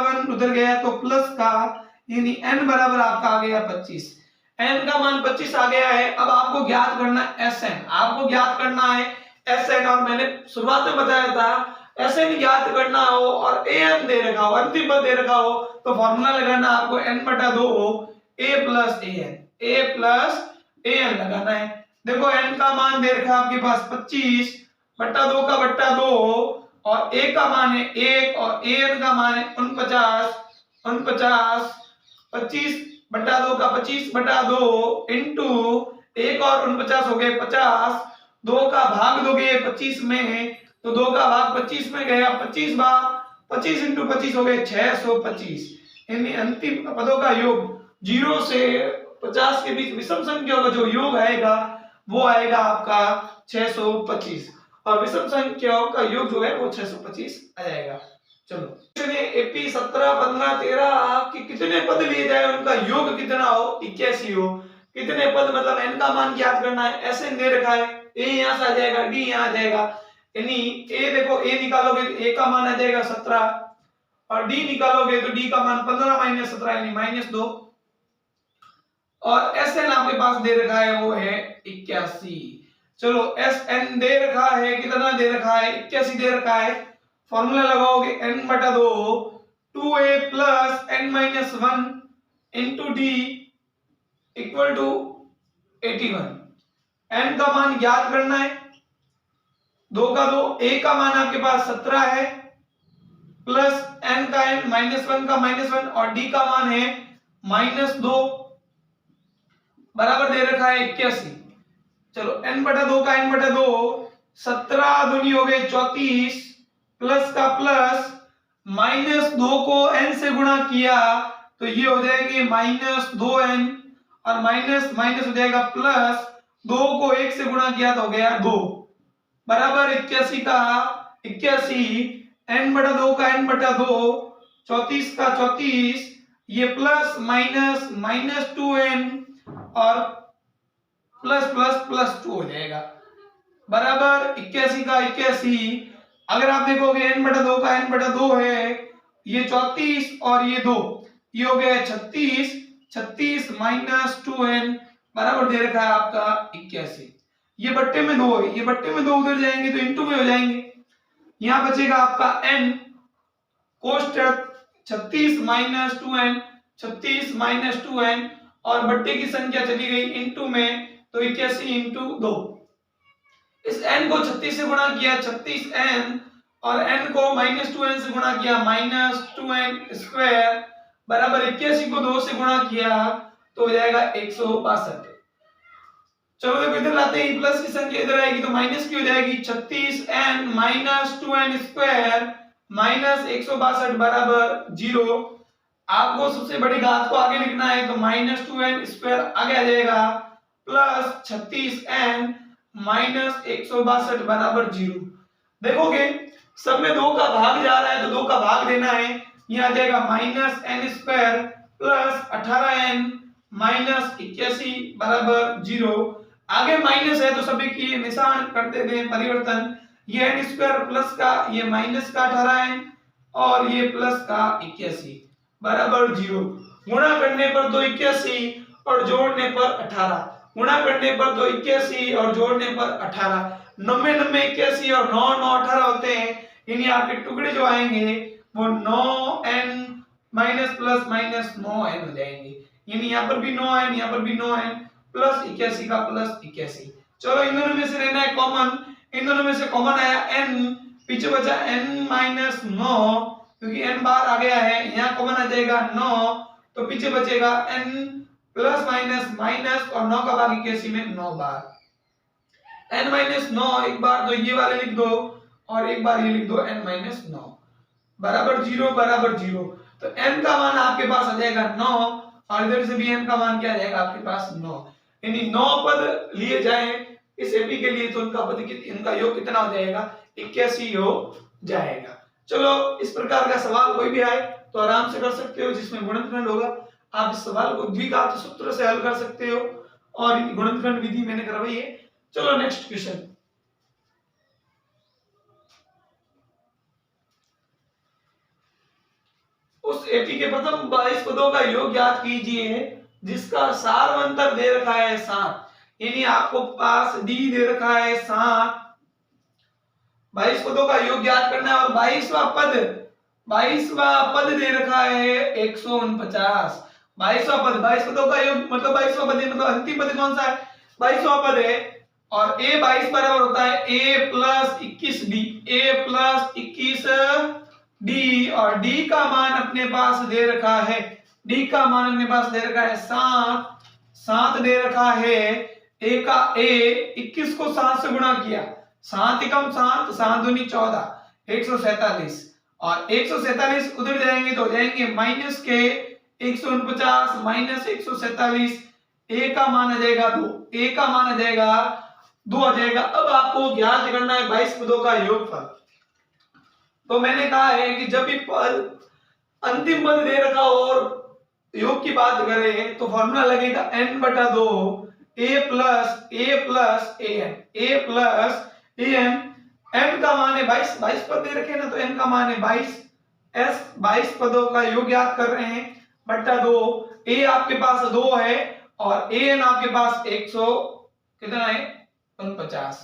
1 उधर गया तो प्लस का, यानी n बराबर आपका आ गया 25। n का मान 25 आ गया है। अब आपको ज्ञात करना है Sn, आपको ज्ञात करना है Sn, और मैंने शुरुआत में बताया था Sn ज्ञात करना हो और an दे रखा हो, अंतिम पद दे रखा हो तो फॉर्मूला लगाना आपको n/2 a प्लस an लगाना है। देखो n का मान दे रखा है आपके पास 25 बट्टा 2 का बट्टा 2 और a का मान है 1 और an का मान है 49, 25 बट्टा 2 का 25 बट्टा 2 इंटू 1 और 49 हो गए 50, 2 का भाग दोगे 25 में तो 2 का भाग 25 में गया, 25 बार 25 इंटू 25 हो गए 625। यानी अंतिम पदों का योग 0 से 50 के बीच विषम संख्याओं का जो योग आएगा वो आएगा आपका 625 और विषम संख्याओं का योग जो है वो 625 आ जाएगा। चलो एपी 17, 15, 13 कि कितने पद लिए जाए उनका योग कितना हो, 81 हो। कितने पद मतलब n का मान ज्ञात करना है, ऐसे दे रखा है, a यहाँ से आ जाएगा, d यहाँ आ जाएगा, यानी a देखो a निकालोगे तो a का मान आ जाएगा 17 और d निकालोगे तो d का मान 15 माइनस 17 यानी -2 और Sn आपके पास दे रखा है वो है 81। चलो एस एन दे रखा है, कितना दे रखा है 81 दे रखा है। फॉर्मूला लगाओगे n बटा 2 2a plus n minus 1 into D equal to 81। n का मान ज्ञात करना है, 2 का 2, a का मान आपके पास 17 है प्लस n का n माइनस 1 का माइनस 1 और d का मान है माइनस 2 बराबर दे रखा है 81। चलो n बटा 2 का n बटा 2 17 दूनी हो गए 34 प्लस का प्लस माइनस 2 को n से गुणा किया तो ये हो जाएंगे माइनस 2n और माइनस माइनस हो जाएगा प्लस 2 को 1 से गुणा किया तो हो गया 2 बराबर 81 का 81 n बटा 2 का n बटा 2 34 का 34 ये प्लस माइनस माइनस 2n और प्लस प्लस प्लस 2 हो जाएगा बराबर 81 का 81। अगर आप देखोगे n बटा 2 का n बटा 2 है ये 34 और ये 2 ये हो गया 36 36 माइनस 2n बराबर दे रखा है आपका 81। ये बट्टे में 2 है, ये बट्टे में 2 उधर जाएंगे तो इनटू में हो जाएंगे। यहां बचेगा आपका n कोष्टक 36 minus 2n 36 minus 2n और बट्टे की संख्या चली गई इनटू में तो 81 इंटू 2। इस n को 36 से गुणा किया 36n और n को माइनस 2n से गुणा किया माइनस 2n स्क्वायर बराबर 81 को 2 से गुणा किया तो हो जाएगा 162। चलो देखो इधर लाते ही प्लस की संख्या इधर आएगी तो माइनस की हो जाएगी 36n minus 2n square minus 162 बराबर 0। आपको सबसे बड़ी घात को आगे लिखना है तो माइनस 2n स्क्वायर आगे आ जाएगा प्लस 36n माइनस 162 बराबर 0। देखोगे सब में 2 का भाग जा रहा है तो 2 का भाग देना है। यहाँ आ जाएगा minus n square plus 18n minus 81 बराबर 0। आगे माइनस है तो सभी की निशान कर देते हैं परिवर्तन। ये n स्क्वायर प्लस का ये माइनस का 18n और ये प्लस का 81 बराबर 0। गुणा करने पर तो 81 और जोड़ने पर 18, गुणा करने पर तो 81 और जोड़ने पर 18, 90 90 81 और 9 9 18 होते हैं। यानी आपके टुकड़े जो आएंगे वो 9n minus plus minus 9n हो जाएंगे। यानी यहाँ पर भी 9n यहाँ पर भी 9n प्लस 81 का प्लस 81। चलो इन दोनों में से लेना है कॉमन, इन दोनों में से कॉमन आया n, पीछे बचा n माइनस 9 क्योंकि n बाहर आ गया है। यहाँ कॉमन आ जाएगा 9 तो पीछे बचेगा n प्लस माइनस माइनस और 9 का भाग 81 में 9 बार n माइनस 9 एक बार तो ये वाले लिख दो और एक बार ये लिख दो n माइनस 9 बराबर 0 बराबर 0। तो n का मान आपके पास आ जाएगा 9 और इधर से भी n का मान क्या आ जाएगा आपके पास 9। यानी 9 पद लिए जाए इस एपी के लिए तो इनका योग कितना हो जाएगा 81 हो जाएगा। चलो इस प्रकार का सवाल कोई भी आए तो आराम से कर सकते हो जिसमें गुणनखंड होगा। आप इस सवाल को द्विघात सूत्र से हल कर सकते हो और गुणनखंड विधि मैंने करवाई है। चलो नेक्स्ट क्वेश्चन। उस एपी के प्रथम 22 पदों का योग ज्ञात कीजिए जिसका सारवंतर दे रखा है 7। यानी आपको पास डी दे रखा है 7, 22 पदों का योग ज्ञात करना है और 22वां पद दे रखा है 149। 22वां पद 22 पदों का योग मतलब 22वां पद मतलब अंतिम पद कौन सा है 22वां पद है और a 22 बराबर होता है a plus 21d, a plus 21d और d का मान अपने पास दे रखा है, d का मान अपने पास दे रखा है 7 दे रखा है। a का a 21 को 7 से गुणा किया 7 एकम 7 7 दूनी 14 147 और 147 उधर जाएंगे तो हो जाएंगे माइनस के 149 माइनस 147 a का मान आ जाएगा 2, a का मान आ जाएगा 2 आ जाएगा। अब आपको ज्ञात करना है 22 पदों का योगफल। तो मैंने कहा है कि जब भी पद अंतिम पद दे रखा हो और योग की बात करें तो फॉर्मूला लगेगा n बटा 2 a प्लस an। n का मान है 22 पद दे रखे ना तो n का मान है 22 पदों का योग ज्ञात कर रहे हैं बटा 2। a आपके पास 2 है और an आपके पास 100 कितना है 49।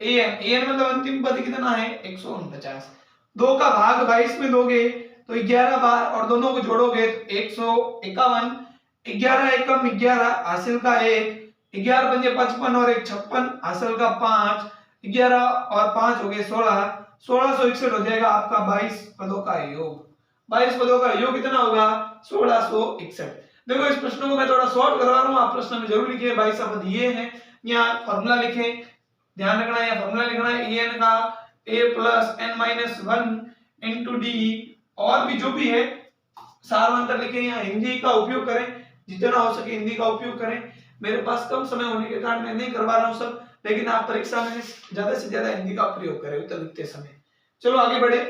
an मतलब अंतिम पद कितना है 149। 2 का भाग 22 में दोगे तो 11 बार और दोनों को जोड़ोगे तो 151। 11 एकम 11 हासिल का 1, 11 पंजे 55 और 1 56 हासिल का 5, 11 और 5 हो गए 16, 1661 हो जाएगा आपका 22 पदों का योग। 22 पदों का योग कितना होगा 1661। देखो इस प्रश्न को मैं थोड़ा शॉर्ट करवा रहा हूँ, आप प्रश्न में जरूर लिखिए 22 पद ये है, यहाँ फॉर्मूला लिखे, ध्यान रखना है फॉर्मूला लिखना है en का a plus n minus 1 into D, और भी जो भी है सारांतर लिखे। यहाँ हिंदी का उपयोग करें, जितना हो सके हिंदी का उपयोग करें। मेरे पास कम समय होने के कारण मैं नहीं करवा रहा हूँ सब, लेकिन आप परीक्षा में ज्यादा से ज्यादा हिंदी का प्रयोग करें उत्तर लिखते समय। चलो आगे बढ़े।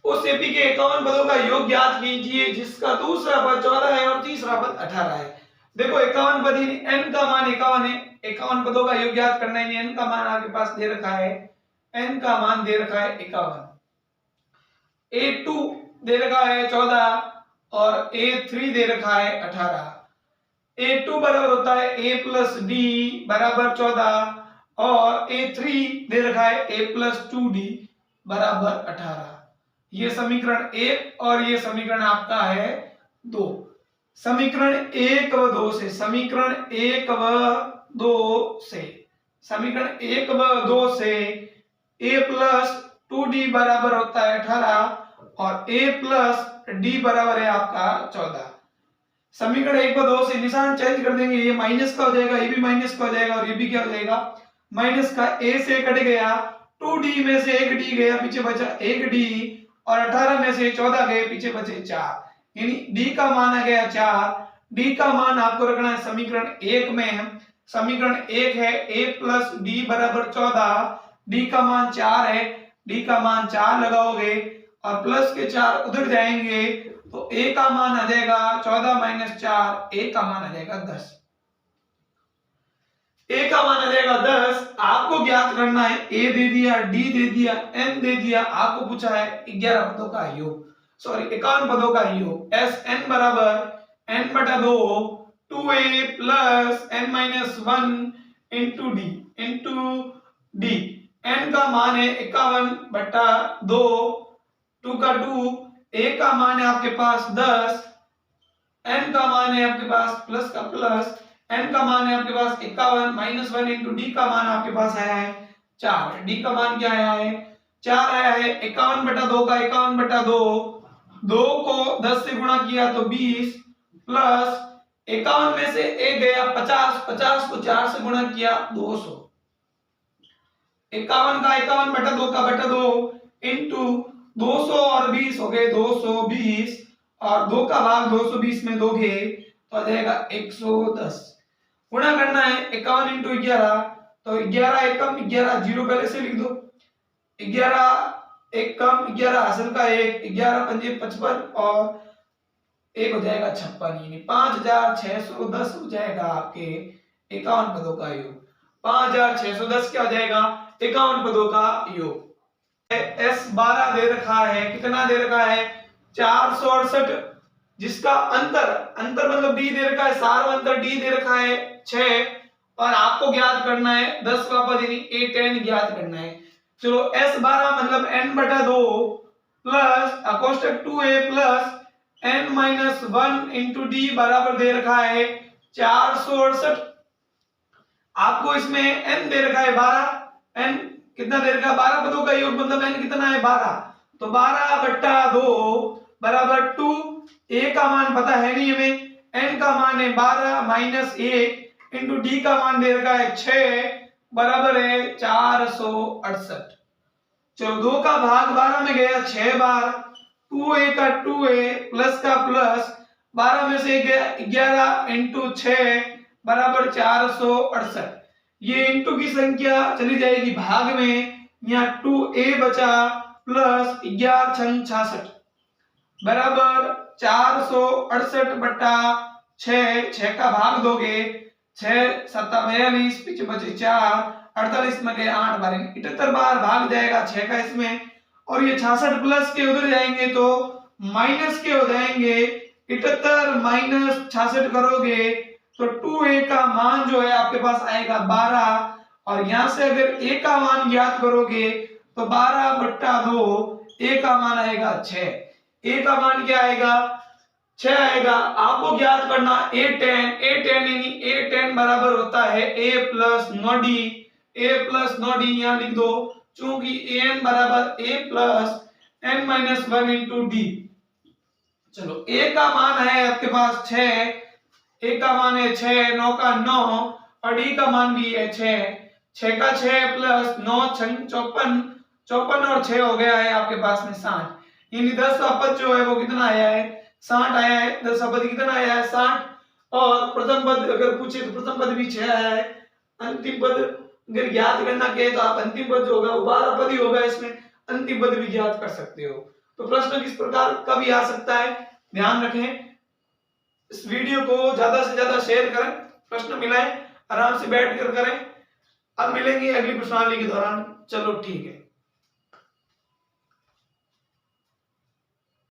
उस एपी के 51 पदों का योग ज्ञात कीजिए जिसका दूसरा पद 14 है और तीसरा पद 18 है। देखो 51 पद n का मान 51 है, 51 पदों का योग ज्ञात करना है। n का मान आपके पास दे रखा है, n का मान दे रखा है 51, a2 दे रखा है 14 और a3 दे रखा है 18। a2 बराबर होता है a प्लस डी बराबर 14 और a3 दे रखा है a प्लस 2d बराबर 18। ये समीकरण 1 और ये समीकरण आपका है 2। समीकरण 1 व 2 से, समीकरण 1 व 2 से, समीकरण 1 व 2 से a प्लस 2d बराबर होता है 18 और a प्लस d बराबर है आपका 14। समीकरण 1 व 2 से निशान चेंज कर देंगे, ये माइनस का हो जाएगा, ये भी माइनस का हो जाएगा और ये भी क्या हो जाएगा माइनस का। a से कट गया, 2d में से 1d गया, पीछे बचा 1d और 18 में से 14 गए, पीछे बचे 4, यानी d का मान आ गया 4। d का मान आपको रखना है समीकरण 1 में, समीकरण 1 है a प्लस डी बराबर 14, d का मान 4 है, d का मान 4 लगाओगे और प्लस के 4 उधर जाएंगे तो a का मान आ जाएगा 14 माइनस 4, a का मान आ जाएगा 10। a का मान आ जाएगा 10। आपको ज्ञात करना है a दे दिया, d दे दिया, n दे दिया, आपको पूछा है 11 पदों का योग, सॉरी 51 पदों का योग। Sn बराबर n बटा 2 2a plus n minus 1 into D into D. n का मान है 51 बटा 2, 2 का 2, a का मान है आपके पास 10, n का मान है आपके पास प्लस का प्लस, n का मान है आपके पास 51 माइनस 1 इंटू डी का मान आपके पास आया है 4, d का मान क्या आया है 4 आया है। 51 बटा 2 का 51 बटा 2, 2 को 10 से गुणा किया तो 20 प्लस 51 में से 1 गया 50, 50 को 4 से गुणा किया 200। 51 का 51 बटा 2 का बटा 2 इंटू 200 और 20 हो गए 220 और 2 का भाग 220 में दोगे तो आ जाएगा 110। गुणा करना है 51 इंटू 11 तो 11 एकम 11 जीरो पहले से लिख दो, 11 एकम 11 हासिल का 1, 11 पंजे 55 और एक हो जाएगा 56, यानी 5610 हो जाएगा आपके 51 पदों का योग। 5610 क्या हो जाएगा 51 पदों का योग। S12 दे रखा है, कितना दे रखा है 468, जिसका अंतर, अंतर मतलब d दे रखा है, सार्वंतर d दे रखा है 6 और आपको ज्ञात करना है 10 का पद यानी a10 ज्ञात करना है। चलो S12 मतलब n बटा 2 प्लस अकोष्टक 2a plus n minus 1 into d बराबर दे रखा है 468। आपको इसमें n दे रखा है 12, n कितना दे रखा है 12 पदों का योग मतलब n कितना है 12, तो 12 बट्टा 2 बराबर 2, a का मान पता है नहीं हमें, n का मान है 12 माइनस 1 इंटू डी का मान दे रखा है 6 बराबर है 468। चलो 2 का भाग 12 में गया 6 बार, 2a का 2a प्लस का प्लस, 12 में से गया 11 इंटू 6 बराबर 468। ये इंटू की संख्या चली जाएगी भाग में, यहाँ 2a बचा प्लस 11 छंग 66 बराबर 468 बट्टा 6, 6 का भाग दोगे 6 सत्ता 42, पीछे बचे 4, 48 में गए 8 बार 78 बार भाग जाएगा 6 का इसमें, और ये 66 प्लस के उधर जाएंगे तो माइनस के हो जाएंगे, 78 माइनस 66 करोगे तो 2a का मान जो है आपके पास आएगा 12, और यहां से अगर a का मान ज्ञात करोगे तो 12/2, a का मान आएगा 6। a का मान क्या आएगा? 6 आएगा। आपको ज्ञात करना a10 यानी a10 बराबर होता है a प्लस 9d। यहाँ लिख दो, चूंकि an बराबर a plus n minus 1 into D. चलो a का मान है आपके पास 6, a का मान है 6, 9 का 9 और d का मान भी है 6। 6 का 6 प्लस 9 54, 54 और 6 हो गया है आपके पास में 60। यानी 10 का पद जो है वो कितना आया है? 60 आया है। 10 का पद कितना आया है? 60। और प्रथम पद अगर पूछे तो प्रथम पद भी 6 आया है। अंतिम पद अगर ज्ञात करना कहे तो आप अंतिम पद जो होगा वो 12 पद ही होगा, इसमें अंतिम पद भी ज्ञात कर सकते हो। तो प्रश्न किस प्रकार का भी आ सकता है, ध्यान रखें। इस वीडियो को ज्यादा से ज्यादा शेयर करें, प्रश्न मिलाएं, आराम से बैठ कर करें। अब मिलेंगे अगली प्रश्नावली के दौरान। चलो ठीक है।